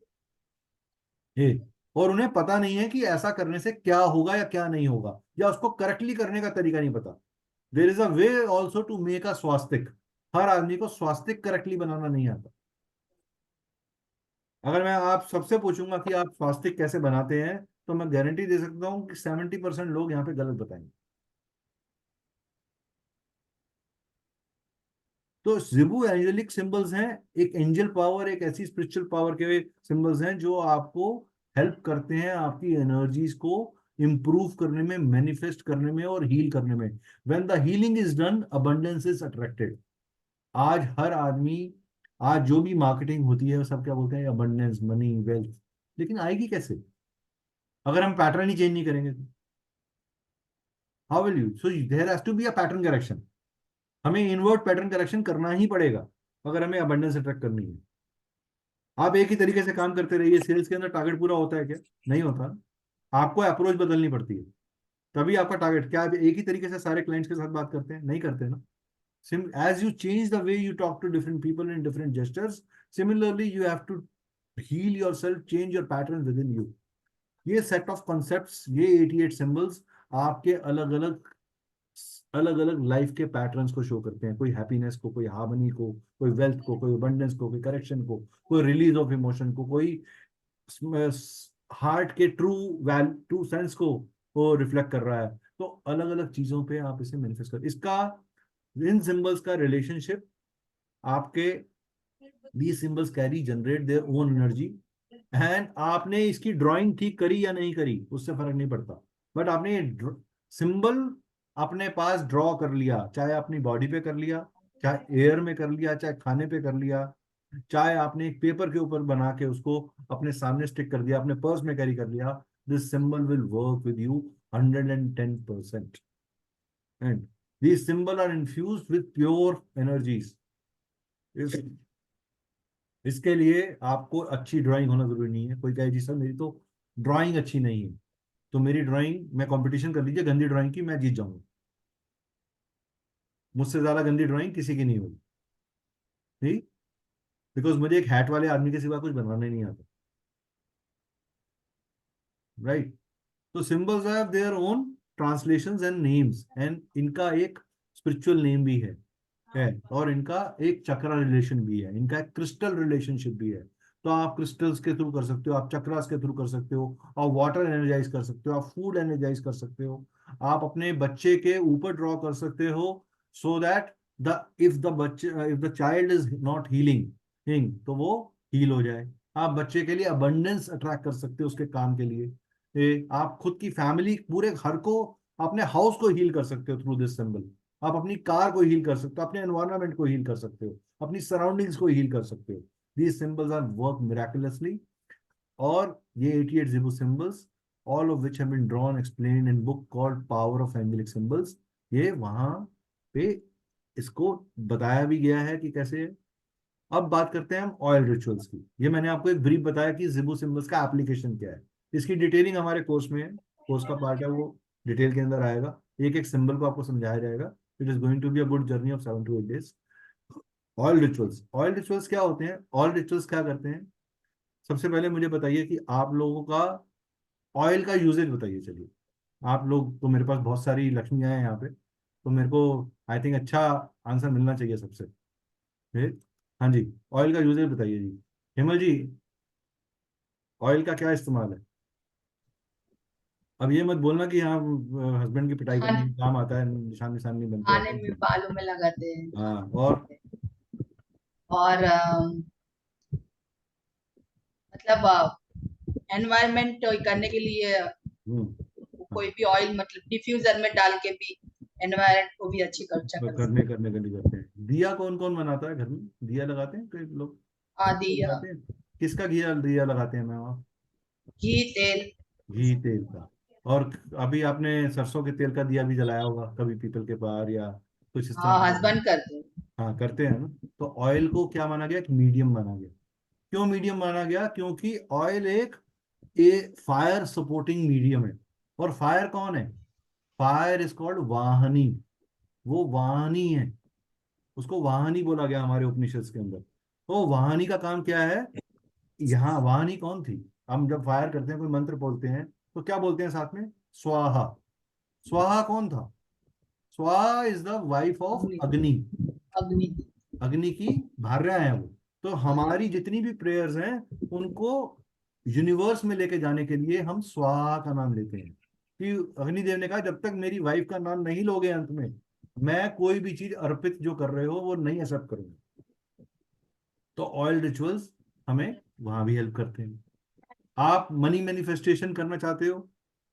और उन्हें पता नहीं है कि ऐसा करने से क्या होगा या क्या नहीं होगा, या उसको करेक्टली करने का तरीका नहीं पता। There is a way also to make a swastik. हर आदमी को स्वास्तिक करेक्टली बनाना नहीं आता। अगर मैं आप सबसे पूछूंगा कि आप स्वास्तिक कैसे बनाते हैं, तो मैं गारंटी दे सकता हूं कि 70% लोग यहाँ पे गलत बताएंगे। तो जिबू एंजेलिक सिंबल्स हैं, एक एंजल पावर, एक ऐसी स्पिरिचुअल पावर के सिंबल्स हैं जो आपको हेल्प करते हैं आपकी एनर्जीज को इंप्रूव करने में, मैनिफेस्ट करने में और हील करने में। When the healing is done, abundance is attracted. आज हर आदमी, आज जो भी मार्केटिंग होती है, सब क्या बोलते हैं? Abundance, money, wealth. लेकिन आएगी कैसे अगर हम पैटर्न ही चेंज नहीं करेंगे? How will you? So there has to be a pattern correction. हमें इनवर्ट पैटर्न करेक्शन करना ही पड़ेगा अगर हमें अबंडेंस अट्रैक्ट करनी है। आप एक ही तरीके से काम करते रहिए, सेल्स के अंदर टारगेट पूरा होता है क्या? नहीं होता। आपको अप्रोच बदलनी पड़ती है, तभी आपका टारगेट। क्या आप एक ही तरीके से सारे क्लाइंट्स के साथ बात करते हैं? नहीं करते ना। as you change the way you talk to different people in different gestures, similarly you have to heal yourself, change your pattern within you. ये सेट ऑफ कॉन्सेप्ट्स, ये 88 सिंबल्स आपके अलग अलग लाइफ के पैटर्न्स को शो करते हैं। कोई हैप्पीनेस को, कोई हार्मनी को, कोई वेल्थ को, कोई अबंडेंस को, कोई करेक्शन को, कोई रिलीज ऑफ इमोशन को, कोई हार्ट के ट्रू सेंस को वो रिफ्लेक्ट कर रहा है। तो अलग अलग चीजों पे आप इसे मैनिफेस्ट कर, इसका इन सिंबल्स का रिलेशनशिप आपके, these symbols carry generate their own energy, and आपने इसकी ड्राइंग ठीक करी या नहीं करी उससे फर्क नहीं पड़ता, बट आपने सिंबल अपने पास ड्रॉ कर लिया, चाहे अपनी बॉडी पे कर लिया, चाहे एयर में कर लिया, चाहे खाने पे कर लिया, चाहे आपने एक पेपर के ऊपर बना के उसको अपने सामने स्टिक कर दिया, अपने पर्स में कैरी कर लिया, this symbol will work with you 110%. And these symbols are infused with pure energies. इसके लिए आपको अच्छी ड्राइंग होना जरूरी नहीं है। कोई कहे जी सर मेरी तो ड्राइंग अच्छी नहीं है, तो मेरी ड्राइंग, मैं कंपटीशन कर लीजिए गंदी ड्राइंग की, मैं जीत जाऊंगा। मुझसे ज्यादा गंदी ड्राइंग किसी की नहीं होगी, ठीक? बिकॉज मुझे एक हैट वाले आदमी के सिवा कुछ बनाना ही नहीं आता, राइट? तो symbols have their own translations and names, and इनका एक स्पिरिचुअल नेम भी है और इनका एक चक्रा रिलेशन भी है, इनका एक क्रिस्टल रिलेशनशिप भी है। तो आप क्रिस्टल्स के थ्रू कर सकते हो, आप चक्रास के थ्रू कर सकते हो, आप वाटर एनर्जाइज कर सकते हो, आप फूड एनर्जाइज कर सकते हो, आप अपने बच्चे के ऊपर ड्रॉ कर सकते हो so that if the child is not healing तो वो हील हो जाए। आप बच्चे के लिए अबंडेंस अट्रैक्ट कर सकते हो उसके काम के लिए। आप खुद की फैमिली, पूरे घर को, अपने हाउस को हील कर सकते हो थ्रू दिस सिंबल। आप अपनी कार को हील कर सकते हो, अपने एनवायरनमेंट को हील कर सकते हो, अपनी सराउंडिंग्स को हील कर सकते हो। These symbols are work miraculously. और ये 88 Zibu symbols, all of which have been drawn, explained in book called Power of Angelic Symbols, ये वहां पे इसको बताया भी गया है कि कैसे है। अब बात करते हैं हम ऑयल रिचुअल्स की। ये मैंने आपको एक ब्रीफ बताया कि जिबू सिंबल्स का एप्लीकेशन क्या है। इसकी डिटेलिंग हमारे कोर्स में है, कोर्स का पार्ट है, वो डिटेल के अंदर आएगा। एक एक सिंबल को आपको समझाया जाएगा। It is going to be a good journey of 7 to 8 days। Oil rituals क्या होते हैं? ऑयल रिचुअल्स क्या करते हैं? सबसे पहले मुझे बताइए कि आप लोगों का ऑयल का यूजेज बताइए। चलिए, आप लोग तो, मेरे पास बहुत सारी लक्ष्मियां हैं यहाँ पे, तो मेरे को आई थिंक अच्छा आंसर मिलना चाहिए सबसे। हाँ जी, ऑयल का यूजेज बताइए जी। हेमल जी, ऑयल का क्या इस्तेमाल है? अब ये मत बोलना कि हाँ हस्बैंड की पिटाई करने में काम आता है, निशान निशान नहीं बनते खाने हैं। में, बालों में लगाते हैं। हाँ, और मतलब एनवायरनमेंट करने के लिए कोई भी ऑयल मतलब डिफ्यूजर में डाल के भी एनवायरनमेंट को भी अच्छा कर सकते करने के लिए करते हैं। दिया कौन कौन बनाता है घर में? दिया लगाते हैं कई लोग? हाँ, दिया, लगाते हैं। किसका दिया लगाते हैं मैम आप? घी तेल। घी तेल का। और अभी आपने सरसों के तेल का दिया भी जलाया होगा कभी, पीपल के पार या कुछ इस तरह हाँ, का। हस्बैंड करते हैं। हाँ, करते हैं ना। तो ऑयल को क्या माना गया? एक मीडियम माना गया। क्यों मीडियम माना गया? क्योंकि ऑयल एक फायर सपोर्टिंग मीडियम है। और फायर कौन है? Fire is called vahni. वो वाहनी है, उसको वाहनी बोला गया हमारे उपनिषद के अंदर। तो वाहनी का काम क्या है? यहाँ वाहनी कौन थी? हम जब फायर करते हैं, कोई मंत्र बोलते हैं, तो क्या बोलते हैं साथ में? स्वाहा। स्वाहा कौन था? स्वाहा इज द वाइफ ऑफ अग्नि। अग्नि। अग्नि की भार्या है वो। तो हमारी जितनी भी प्रेयर्स हैं, उनको यूनिवर्स में लेके जाने के लिए हम स्वाहा का नाम लेते हैं। कि अग्निदेव ने कहा, जब तक मेरी वाइफ का नाम नहीं लोगे अंत में, मैं कोई भी चीज अर्पित जो कर रहे हो वो नहीं एक्सेप्ट करूंगा। तो ऑयल रिचुअल्स हमें वहां भी हेल्प करते हैं। आप मनी मैनिफेस्टेशन करना चाहते हो,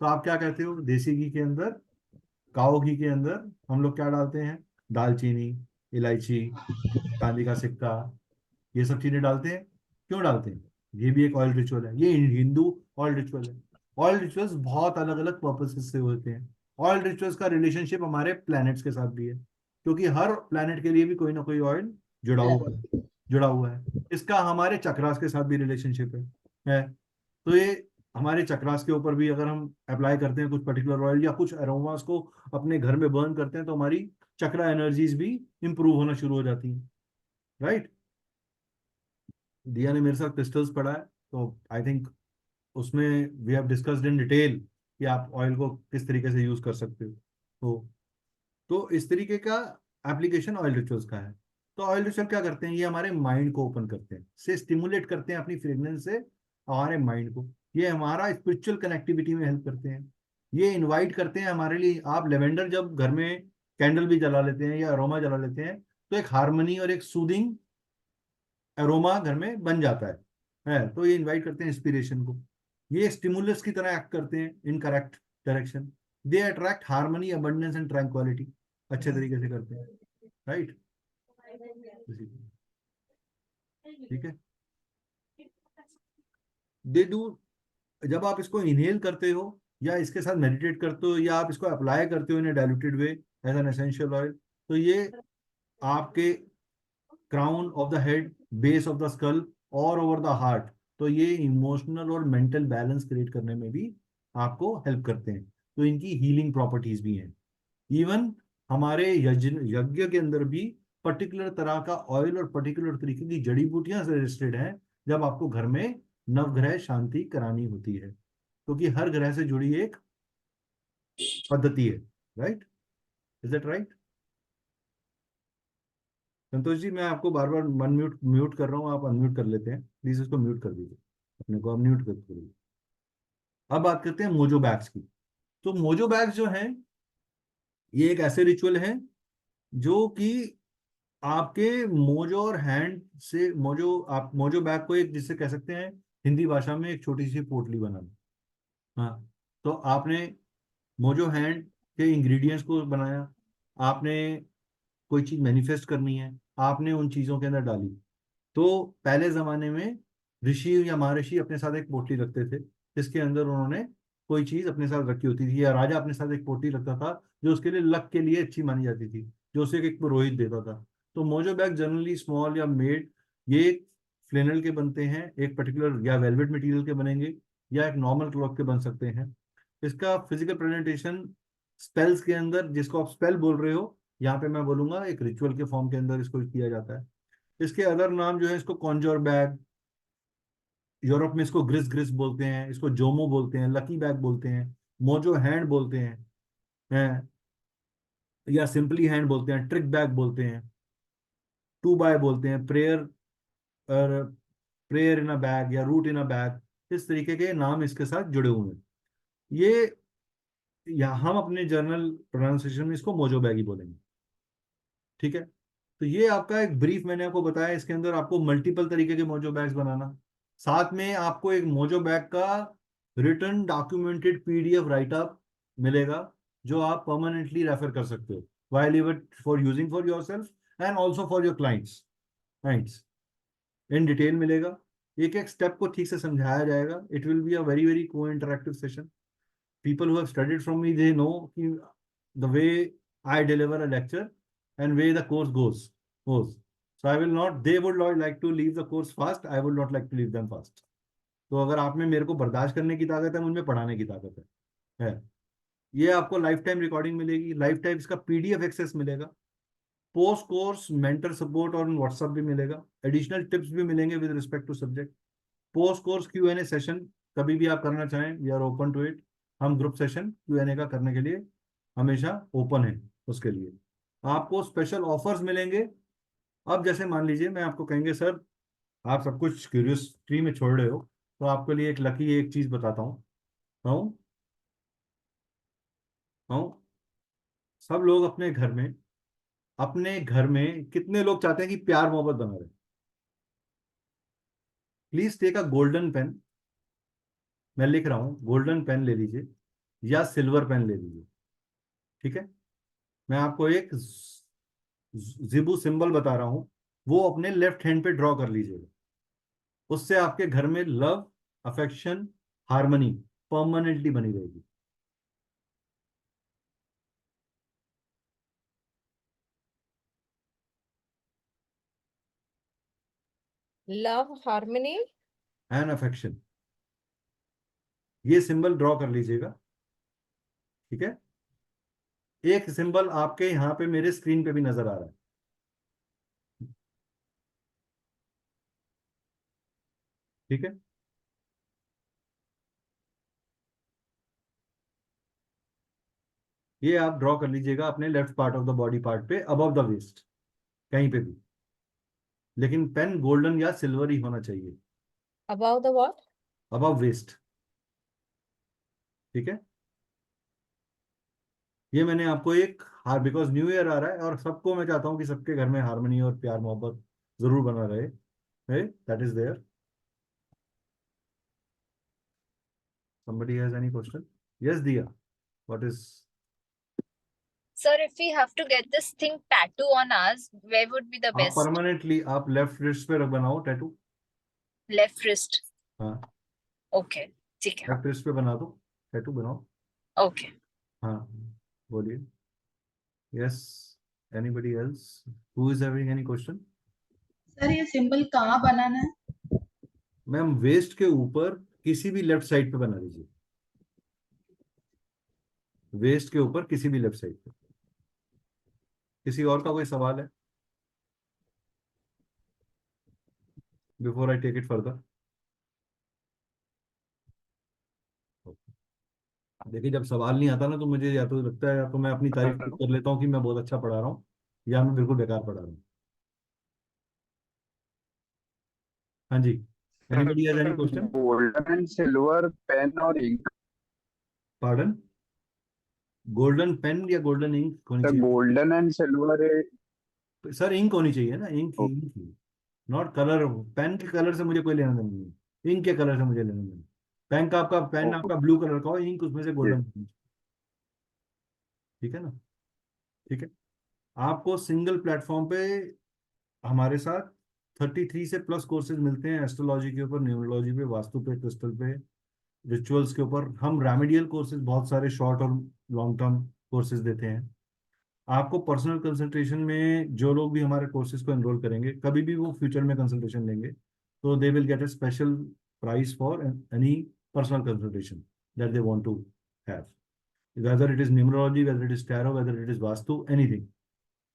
तो आप क्या कहते हो? देसी घी के अंदर, काओ घी के अंदर हम लोग क्या डालते हैं? दालचीनी, इलायची, चांदी का सिक्का, ये सब चीजें डालते हैं। क्यों डालते हैं? ये भी एक ऑयल रिचुअल है। ये हिंदू ऑयल रिचुअल है। ऑयल रिचुअल्स बहुत अलग अलग पर्पसेस से होते हैं। ऑयल रिचुअल्स का रिलेशनशिप हमारे प्लैनेट्स के साथ भी है, क्योंकि हर प्लैनेट के लिए भी कोई ना कोई ऑयल जुड़ा हुआ है। इसका हमारे चक्रास के साथ भी रिलेशनशिप है। तो ये हमारे चक्रास के ऊपर भी अगर हम अप्लाई करते हैं कुछ पर्टिकुलर ऑयल या कुछ अरोमास को अपने घर में बर्न करते हैं, तो हमारी चक्रा एनर्जीज भी इंप्रूव होना शुरू हो जाती हैं। राइट? दिया ने मेरे साथ क्रिस्टल्स पढ़ा है, तो आई थिंक उसमें we have discussed in detail कि आप ऑयल को किस तरीके से यूज कर सकते हो। तो इस तरीके का एप्लीकेशन ऑयल रिचुअल्स का है। तो ऑयल रिचुअल क्या करते हैं? ये हमारे माइंड को ओपन करते हैं, से स्टिमुलेट करते हैं अपनी फ्रेगनेंस से हमारे माइंड को। ये हमारा स्पिरिचुअल कनेक्टिविटी में हेल्प करते हैं। ये इनवाइट करते हैं हमारे लिए। आप लेवेंडर जब घर में कैंडल भी जला लेते हैं या अरोमा जला लेते हैं, तो एक हार्मनी और एक सूदिंग अरोमा घर में बन जाता है। तो ये इनवाइट करते हैं इंस्पिरेशन को। ये स्टिमुलस की तरह एक्ट करते हैं in correct direction. They attract harmony, abundance and tranquillity. अच्छे तरीके से करते हैं। राइट? ठीक है। They do. जब आप इसको इनहेल करते हो या इसके साथ मेडिटेट करते हो या आप इसको अप्लाई करते हो in a diluted way as an essential oil, तो ये आपके crown of the head, base of the skull और ओवर द हार्ट, तो ये इमोशनल और मेंटल बैलेंस क्रिएट करने में भी आपको हेल्प करते हैं। तो इनकी हीलिंग प्रॉपर्टीज भी हैं। इवन हमारे यज्ञ के अंदर भी पर्टिकुलर तरह का ऑयल और पर्टिकुलर तरीके की जड़ी बूटियां सजेस्टेड हैं जब आपको घर में नवग्रह शांति करानी होती है, क्योंकि हर ग्रह से जुड़ी एक पद्धति है। Right? Is that right? Santosh ji, मैं आपको बार बार म्यूट कर रहा हूँ, आप अनम्यूट कर लेते हैं प्लीज। इसको म्यूट कर दीजिए, अपने को अनम्यूट कर दीजिए। अब बात करते हैं मोजो बैग्स की। तो मोजो बैग्स जो हैं, ये एक ऐसे रिचुअल है जो कि आपके मोजो और हैंड से, मोजो, आप मोजो बैग को एक, जिससे कह सकते हैं हिंदी भाषा में, एक छोटी सी पोटली बनाना। हाँ, तो आपने मोजो हैंड के इंग्रेडिएंट्स को बनाया, आपने कोई चीज मैनिफेस्ट करनी है, आपने उन चीजों के अंदर डाली। तो पहले जमाने में ऋषि या महर्षि अपने साथ एक पोटली रखते थे, जिसके अंदर उन्होंने कोई चीज अपने साथ रखी होती थी, या राजा अपने साथ एक पोटली रखता था जो उसके लिए लक के लिए अच्छी मानी जाती थी, जो उसे एक पुरोहित देता था। तो मोजो बैग जनरली स्मॉल या मेड, ये फ्लेनल के बनते हैं, एक पर्टिकुलर या वेलवेट मटेरियल के बनेंगे, या एक नॉर्मल क्लॉथ के बन सकते हैं। इसका फिजिकल प्रेजेंटेशन स्पेल्स के अंदर, जिसको आप स्पेल बोल रहे हो, यहाँ पे मैं बोलूंगा एक रिचुअल के फॉर्म के अंदर इसको किया जाता है। इसके अदर नाम जो है, इसको कॉन्जोर बैग, यूरोप में इसको ग्रिस ग्रिस बोलते हैं, इसको जोमो बोलते हैं, लकी बैग बोलते हैं, मोजो हैंड बोलते हैं, या सिंपली हैंड बोलते हैं, ट्रिक बैग बोलते हैं, टू बाय बोलते हैं, प्रेयर और प्रेयर इन अ बैग या रूट इन अ बैग, इस तरीके के नाम इसके साथ जुड़े हुए हैं। ये, या हम अपने जर्नल प्रोनाउंसिएशन में इसको मोजो बैग ही बोलेंगे। ठीक है, तो ये आपका एक ब्रीफ मैंने आपको बताया। इसके अंदर आपको मल्टीपल तरीके के मोजो बैग्स बनाना, साथ में आपको एक मोजो बैग का रिटन डॉक्यूमेंटेड पीडीएफ राइटअप मिलेगा, जो आप परमानेंटली रेफर कर सकते हो, while it for using for yourself and also for your clients in detail मिलेगा। एक एक स्टेप को ठीक से समझाया जाएगा। It will be a very very को interactive session. People who have studied from me, they know the way I deliver a lecture and way the course goes. So I will not, they would like to leave the course fast, I would not like to leave them fast. तो अगर आप में मेरे को बर्दाश्त करने की ताकत है, मुझमें पढ़ाने की ताकत है। ये आपको लाइफ टाइम रिकॉर्डिंग मिलेगी, लाइफ टाइम इसका पीडीएफ एक्सेस मिलेगा, पोस्ट कोर्स मेंटर सपोर्ट और व्हाट्सएप भी मिलेगा, एडिशनल टिप्स भी मिलेंगे with respect to subject, post course Q&A session कभी भी आप करना चाहें, we are open to it. हम ग्रुप सेशन Q&A का करने के लिए हमेशा ओपन है। उसके लिए आपको स्पेशल ऑफर्स मिलेंगे। अब जैसे मान लीजिए मैं आपको कहेंगे सर, आप सब कुछ क्यूरियोसिटी में छोड़ रहे हो, तो आपके लिए एक लकी एक चीज बताता हूँ। सब लोग अपने घर में कितने लोग चाहते हैं कि प्यार मोहब्बत बना रहे? Please take a golden pen, मैं लिख रहा हूं, गोल्डन पेन ले लीजिए या सिल्वर पेन ले लीजिए। ठीक है, मैं आपको एक जिबू सिंबल बता रहा हूं, वो अपने लेफ्ट हैंड पे ड्रॉ कर लीजिएगा। उससे आपके घर में लव, अफेक्शन, हार्मनी परमानेंटली बनी रहेगी। लव, हार्मनी एंड अफेक्शन, ये सिंबल ड्रॉ कर लीजिएगा। ठीक है, एक सिंबल आपके यहाँ पे मेरे स्क्रीन पे भी नजर आ रहा है। ठीक है, ये आप ड्रॉ कर लीजिएगा अपने left part of the body part पे, अबव द वेस्ट, कहीं पे भी, लेकिन पेन गोल्डन या सिल्वर ही होना चाहिए। About the what? Above waist. ठीक है, ये मैंने आपको एक बिकॉज न्यू ईयर आ रहा है और सबको मैं चाहता हूँ कि सबके घर में हार्मनी और प्यार मोहब्बत जरूर बना रहे। That is there. somebody has any question? Yes, Diya, what is? Sir, if we have to get this thing tattoo on us, where would be the आप best? परमानेंटली आप लेफ्ट रिस्ट पे बनाओ टैटू। Left wrist. हाँ, Okay, ठीक है। Left wrist पे बना दो, टैटू बनाओ। Okay. हाँ, बोलिए। Yes, anybody else who is having any question? Sir ये सिंबल कहाँ बनाना है? मैम वेस्ट के ऊपर किसी भी लेफ्ट साइड पे बना लीजिए, वेस्ट के ऊपर किसी भी लेफ्ट साइड पे। किसी और का कोई सवाल है before I take it further? देखिए, जब सवाल नहीं आता ना, तो मुझे या तो लगता है, या तो मैं अपनी तारीफ कर लेता हूँ कि मैं बहुत अच्छा पढ़ा रहा हूँ, या मैं बिल्कुल बेकार पढ़ा रहा हूँ। हाँ जी, anybody has any question? Golden and silver pen और इंक। पार्डन? गोल्डन पेन या गोल्डन इंक होनी सर चाहिए? गोल्डन एंड सिल्वर है। सर इंक होनी चाहिए ना, ink ink, not colour. Pen के कलर से मुझे कोई लेना देना नहीं है, इंक के कलर से मुझे लेना देना। पेन का आपका पेन आपका ब्लू कलर का हो, इंक उसमें से गोल्डन। ठीक है ना? ठीक है। आपको सिंगल प्लेटफॉर्म पे हमारे साथ 33 से प्लस कोर्सेज मिलते हैं, एस्ट्रोलॉजी के ऊपर, न्यूमरोलॉजी पे, वास्तु पे, क्रिस्टल पे, रिचुअल्स के ऊपर। हम रेमेडियल कोर्सेज बहुत सारे शॉर्ट और लॉन्ग टर्म कोर्सेज देते हैं। आपको पर्सनल कंसल्टेशन में जो लोग भी हमारे कोर्सेज को एनरोल करेंगे, कभी भी वो फ्यूचर में कंसल्टेशन लेंगे तो they will get a special price for any personal consultation that they want to have, whether it is numerology, whether it is tarot, whether it is vastu, anything,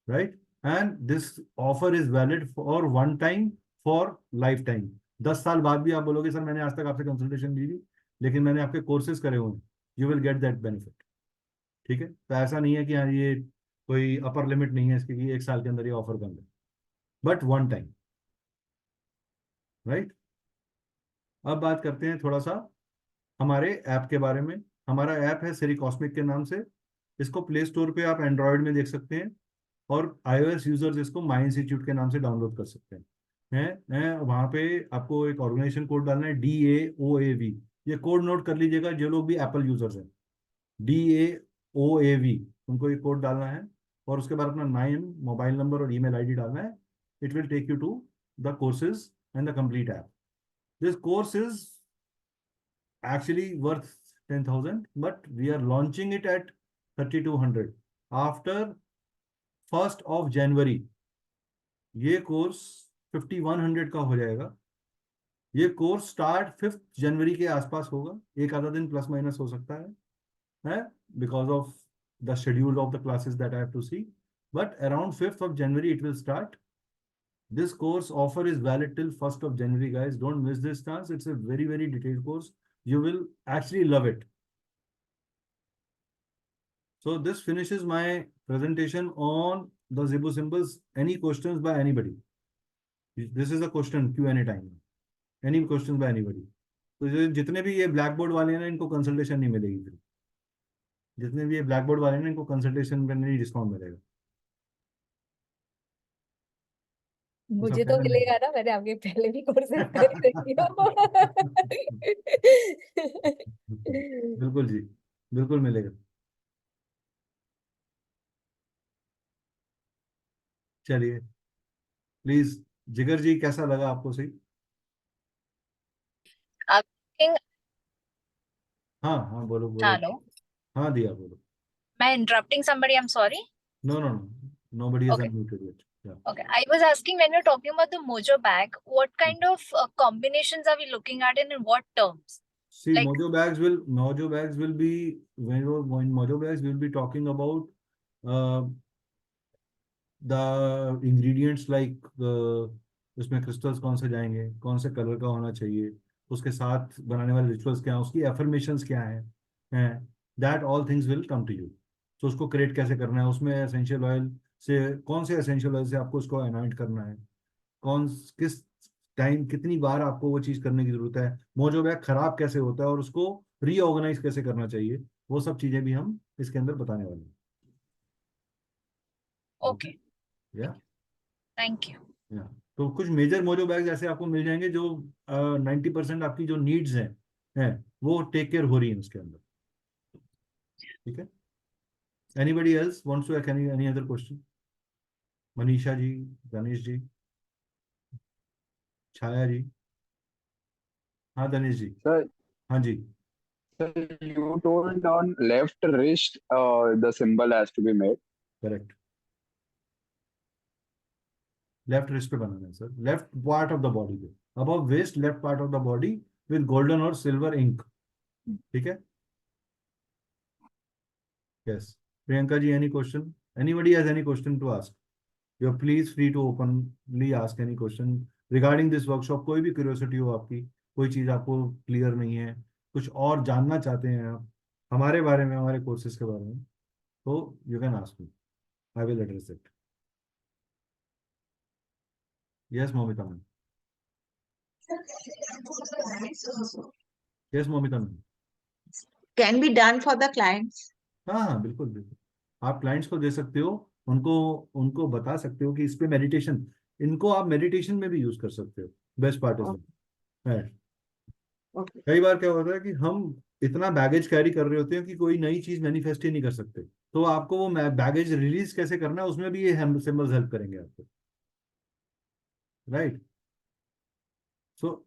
right? And this offer is valid for one time, for lifetime. 10 साल बाद भी आप बोलोगे sir मैंने आज तक आपसे consultation ली थी लेकिन मैंने आपके कोर्सेज करे हुए हैं, you will get that benefit. ठीक है? तो ऐसा नहीं है कि हाँ ये कोई अपर लिमिट नहीं है इसकी कि 1 साल के अंदर ये ऑफर कर दे, बट वन टाइम, राइट? अब बात करते हैं थोड़ा सा हमारे ऐप के बारे में। हमारा ऐप है सिरी कॉस्मिक के नाम से। इसको प्ले स्टोर पे आप एंड्रॉयड में देख सकते हैं और iOS यूजर्स इसको माई इंस्टीट्यूट के नाम से डाउनलोड कर सकते हैं। वहाँ पे आपको एक ऑर्गेनाइजेशन कोड डालना है, DAOAV। ये कोड नोट कर लीजिएगा जो लोग भी एप्पल यूजर्स हैं, DAOAV, उनको ये कोड डालना है और उसके बाद अपना नाम, मोबाइल नंबर और ईमेल आईडी डालना है। It will take you to the courses and the complete app. This course is actually worth 10,000, but we are launching it at 3,200 after 1st of January। ये कोर्स 5,100 का हो जाएगा। ये course start 5th जनवरी के आसपास होगा, एक आधा दिन प्लस माइनस हो सकता है because of the schedule of the classes that I have to see, but around 5th of January it will start। This course offer is valid till 1st of January, guys. Don't miss this chance. It's a very, very detailed course. You will actually love it. So this finishes my presentation on the Zebu symbols. Any questions by anybody? This is a question Q&A time. Any questions by anybody? तो जितने भी ये black board वाले हैं ना, इनको consultation नहीं मिलेगी फिर। जितने भी ये ब्लैक बोर्ड वाले हैं ना, इनको कंसल्टेशन पे नहीं डिस्काउंट मिलेगा। मुझे तो मिलेगा ना, मैंने आपके पहले भी कोर्सेज कर रखी हो। बिल्कुल जी, बिल्कुल मिलेगा। चलिए प्लीज जिगर जी, कैसा लगा आपको? सही? हाँ हाँ बोलो बोलो। हेलो, हाँ दिया बोलो। मैं interrupting somebody, I'm sorry. No, nobody is Okay. unmuted yet. Yeah. Okay, I was asking, when you're talking about the Mojo bag, what kind of combinations are we looking at and in what terms? See, Like- Mojo bags will be, when Mojo bags will be talking about the ingredients, like उसमें crystals कौन से जाएंगे, कौन से colour का होना चाहिए, उसके साथ बनाने वाले रिचुअल्स क्या हैं, उसकी एफर्मेशंस क्या हैं, that all things will come to you. तो उसको क्रिएट कैसे करना है, उसमें एसेंशियल ऑयल से कौन से एसेंशियल ऑयल से आपको उसको अनॉइंट करना है, किस टाइम कितनी बार आपको वो चीज करने की जरूरत है, मोजो बैग खराब कैसे होता है और उसको रीऑर्गेनाइज कैसे करना चाहिए, वो सब चीजें भी हम इसके अंदर बताने वाले हैं। Okay, या thank you. या तो कुछ मेजर मोजो बैग ऐसे आपको मिल जाएंगे जो 90% आपकी जो नीड्स हैं वो टेक केयर हो रही है उसके अंदर। ठीक है? Anybody else wants to any other question? Manisha ji, Ganesh ji, Chhaya ji. हाँ दनेश जी। सर हाँ जी। you told on left wrist the symbol has to be made. Correct, left wrist पे बनाना है सर, left part of the body पे, above waist left part of the body with golden और silver ink. ठीक है? Yes Priyanka ji, any question? Anybody has any question to ask? You are please free to openly ask any question regarding this workshop. कोई भी curiosity हो आपकी, कोई चीज आपको क्लियर नहीं है, कुछ और जानना चाहते हैं आप हमारे बारे में, हमारे कोर्सेज के बारे में, तो you can ask me, I will address it. Yes, Momita ma'am. Yes, Momita ma'am. Can be done for the clients. हाँ हाँ, बिल्कुल बिल्कुल, आप क्लाइंट्स को दे सकते हो, उनको उनको बता सकते हो कि इस पे मेडिटेशन, इनको आप मेडिटेशन में भी यूज कर सकते हो। बेस्ट पार्ट इज है। Okay. कई बार क्या होता है कि हम इतना बैगेज कैरी कर रहे होते हैं कि कोई नई चीज मैनिफेस्ट ही नहीं कर सकते, तो आपको वो बैगेज रिलीज कैसे करना है उसमें भी ये सिंबल्स हेल्प करेंगे आपको, राइट। सो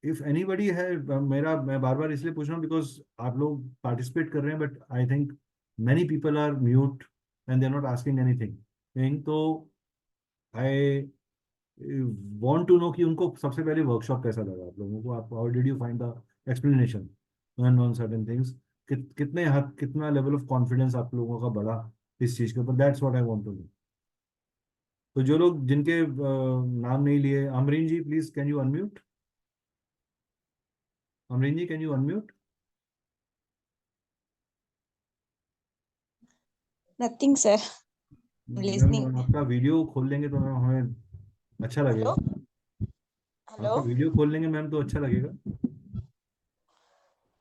इफ एनीबडी है, मैं बार बार इसलिए पूछ रहा हूँ बिकॉज आप लोग पार्टिसिपेट कर रहे हैं, but I think many people are mute and they are not asking anything, तो आई वांट टू नो कि उनको सबसे पहले वर्कशॉप कैसा लगा आप लोगों को, आप how did you find the explanation on certain things, कितने हद, कितना लेवल ऑफ कॉन्फिडेंस आप लोगों का बढ़ा इस चीज के ऊपर, that's what I want to know. तो जो लोग जिनके नाम नहीं लिए, Amreen ji please can you unmute, Amreen ji can you unmute. Nothing, sir. Listening. Ma'am आपका वीडियो खोल लेंगे तो मैम हमें अच्छा लगेगा, Hello. आपका वीडियो खोल लेंगे मैम तो अच्छा लगेगा।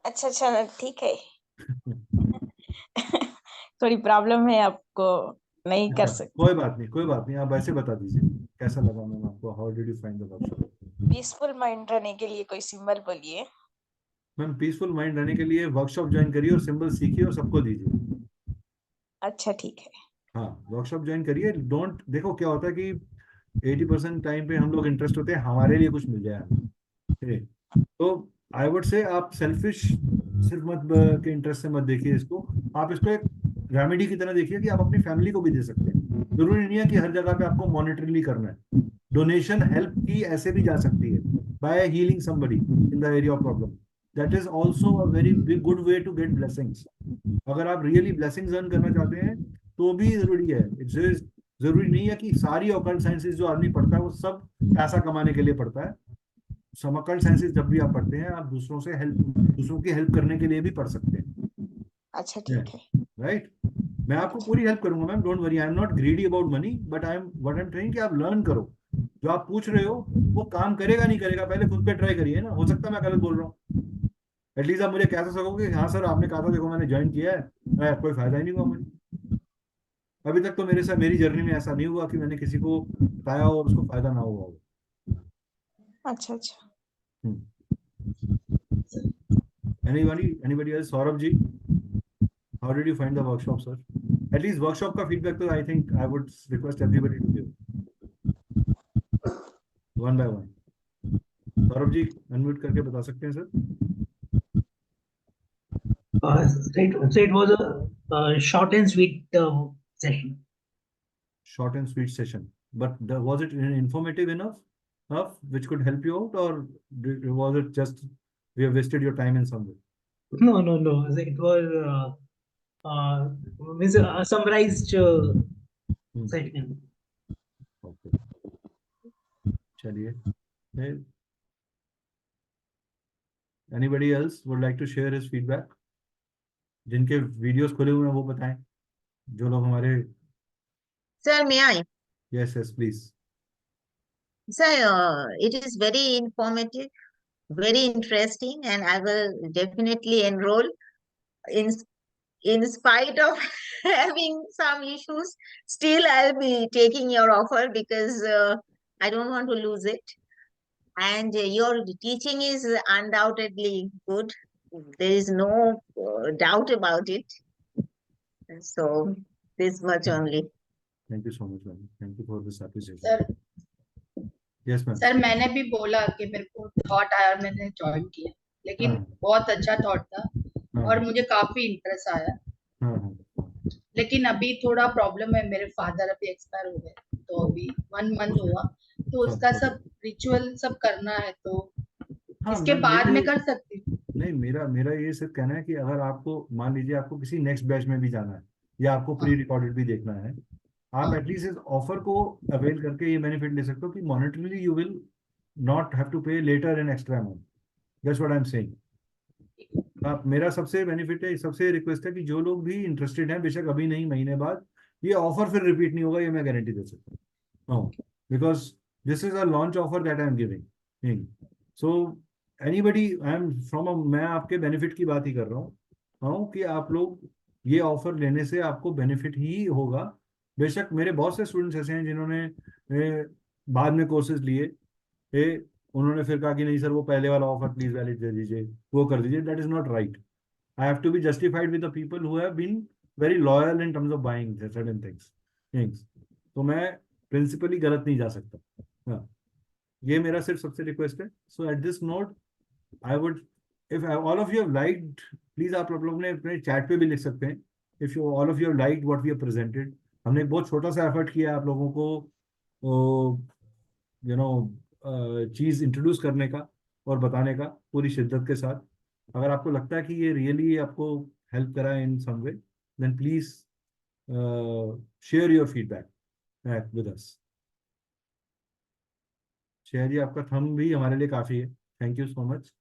अच्छा ठीक है। थोड़ी प्रॉब्लम है, आपको नहीं कर सकते। कोई बात नहीं, कोई बात नहीं, आप ऐसे बता दीजिए कैसा लगा मैम आपको, how did you find the workshop. Peaceful mind रहने के लिए कोई सिंबल बोलिए। मैम पीसफुल माइंड रहने के लिए वर्कशॉप ज्वाइन करिए और सिंबल सीखिए और सबको दीजिए। अच्छा ठीक है। हाँ, वर्कशॉप ज्वाइन करिए, डोंट, देखो क्या होता है कि 80% टाइम पे हम लोग इंटरेस्ट होते हैं हमारे लिए कुछ मिल जाए, ठीक है? तो आई वुड से आप सेल्फिश सिर्फ मत के इंटरेस्ट से मत देखिए इसको, आप इसको एक रेमेडी की तरह देखिए कि आप अपनी फैमिली को भी दे सकते हैं। जरूरी नहीं है कि हर जगह पे आपको मॉनिटरीली करना है, डोनेशन हेल्प की ऐसे भी जा सकती है, by healing somebody in the area of problem, that is also a very good way to get blessings. अगर आप रियली ब्लेसिंग्स अर्न करना चाहते हैं तो भी जरूरी है, इट्स जरूरी नहीं है कि सारी ऑकल्ट साइंसेज जो आदमी पढ़ता है वो सब पैसा कमाने के लिए पढ़ता है। सम ऑकल्ट साइंसेज जब भी आप पढ़ते हैं, आप दूसरों की हेल्प करने के लिए भी पढ़ सकते हैं। अच्छा ठीक है। राइट, मैं आपको पूरी हेल्प करूंगा ma'am, don't worry, I am not greedy about money, but I am trying कि आप लर्न करो, जो आप पूछ रहे हो वो काम करेगा नहीं करेगा पहले खुद पे ट्राई करिए ना, हो सकता है मैं गलत बोल रहा हूँ, एटलीस्ट आप मुझे कह तो सकोगे हाँ सर आपने कहा था देखो मैंने ज्वाइन किया है, कोई फायदा ही नहीं हुआ मुझे। अभी तक तो मेरे साथ मेरी जर्नी में ऐसा नहीं हुआ कि मैंने किसी को बताया और उसको फायदा ना हुआ हो। अच्छा। Anybody else? Saurabh ji, how did you find the workshop, sir? At least workshop का feedback तो I think I would request everybody to give one by one. Saurabh ji, unmute करके बता सकते हैं sir? So it was a short and sweet session. Short and sweet session. But was it informative enough, which could help you out, or was it just we have wasted your time in some way? No. It was means a summarized session. Okay. चलिए. Anybody else would like to share his feedback? जिनके videos खुले हुए हैं वो बताएं, जो लोग हमारे। Sir, may I? Yes, please. Sir, it is very informative, very interesting, and I will definitely enroll in spite of having some issues. Still, I'll be taking your offer because I don't want to lose it. And your teaching is undoubtedly good. There is no doubt about it. So, this much only. Thank you so much, ma'am. Thank you for this appreciation. Sir Yes, ma'am. Sir मैंने भी बोला कि मेरे को thought आया और मैंने join किया, लेकिन बहुत अच्छा थॉट था और मुझे काफी इंटरेस्ट आया। लेकिन अभी थोड़ा प्रॉब्लम है, मेरे फादर अभी एक्सपायर हो गए, तो अभी 1 मंथ हुआ, तो उसका सब रिचुअल सब करना है, तो इसके बाद में कर सकती हूँ। नहीं, मेरा ये सिर्फ कहना है कि अगर आपको मान लीजिए आपको किसी नेक्स्ट बैच में भी जाना है या आपको प्री रिकॉर्डेड भी देखना है, आप एटलीस्ट इस ऑफर को अवेल करके ये बेनिफिट ले सकते हो कि monetarily you will not have to pay later in extra amount. That's what I am saying. आप, मेरा सबसे बेनिफिट है, सबसे रिक्वेस्ट है कि जो लोग भी इंटरेस्टेड हैं, बेशक अभी नहीं महीने बाद, ये ऑफर फिर रिपीट नहीं होगा, ये मैं गारंटी दे सकता हूँ, because this is a launch offer that I am giving. So anybody, मैं आपके बेनिफिट की बात ही कर रहा हूँ कि आप लोग ये ऑफर लेने से आपको बेनिफिट ही होगा। बेशक मेरे बहुत से स्टूडेंट्स ऐसे हैं जिन्होंने बाद में कोर्सेज लिए, उन्होंने फिर कहा कि नहीं सर वो पहले वाला ऑफर प्लीज वैलिड दे दीजिए, वो कर दीजिए। That is not right. I have to be justified with the people who have been very loyal in terms of buying certain things. तो मैं प्रिंसिपली गलत नहीं जा सकता। हाँ, ये मेरा सिर्फ सबसे रिक्वेस्ट है। So at this note I would, if all of you have liked, please आप लोग ने अपने चैट पे भी लिख सकते हैं, if you all of you have liked what we have presented. हमने एक बहुत छोटा सा एफर्ट किया आप लोगों को चीज इंट्रोड्यूस करने का और बताने का पूरी शिद्दत के साथ। अगर आपको लगता है कि ये रियली आपको हेल्प करा है in some way, then please share your feedback with us. Share जी, आपका थंब भी हमारे लिए काफी है। Thank you so much.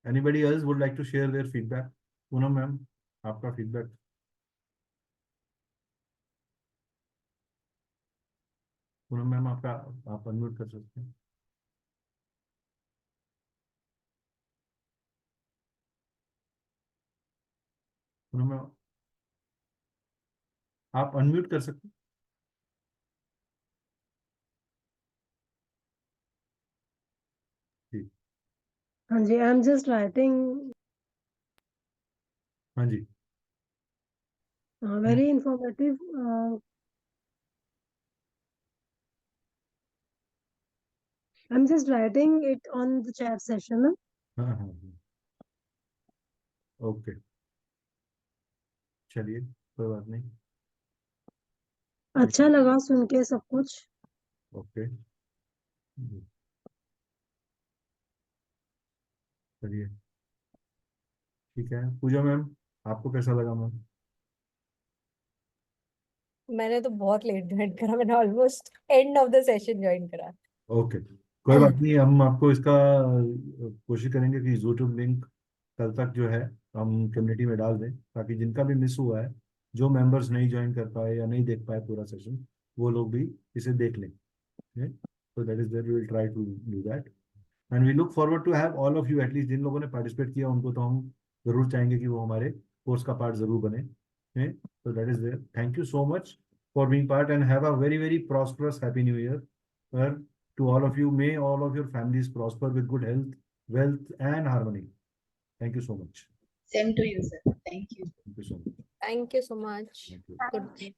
Anybody else would like to share their feedback? Poonam ma'am, आपका फीडबैक। पूनम मैम, आपका, आप अनम्यूट कर सकते हैं। पूनम मैम, आप अनम्यूट कर सकते हैं। जी, हाँ जी, आई एम जस्ट राइटिंग हाँ जी, very informative. I'm just writing it on the chat session. हाँ हाँ हाँ, ओके, चलिए कोई बात नहीं। अच्छा लगा सुन के सब कुछ। ओके, चलिए ठीक है। पूजा मैम, आपको कैसा लगा मैम? मैंने तो बहुत लेट ज्वाइन करा, मैंने almost end of the session join करा। ओके, कोई बात नहीं। हम आपको इसका कोशिश करेंगे कि यूट्यूब लिंक कल तक जो है हम कम्युनिटी में डाल दें, ताकि जिनका भी मिस हुआ है, जो मेंबर्स नहीं ज्वाइन कर पाए या नहीं देख पाए पूरा सेशन, वो लोग भी इसे देख लें। So that is there, we will try to do that and we look forward to have all of you, at least जिन लोगों ने पार्टिसिपेट किया उनको तो हम जरूर चाहेंगे कि वो हमारे कोर्स का पार्ट जरूर बने। So that is there. Thank you so much for being part and have a very very prosperous happy new year to all of you. May all of your families prosper with good health, wealth and harmony. Thank you so much. Same to you, sir. Thank you. Thank you so much. Thank you so much. Thank you. Good.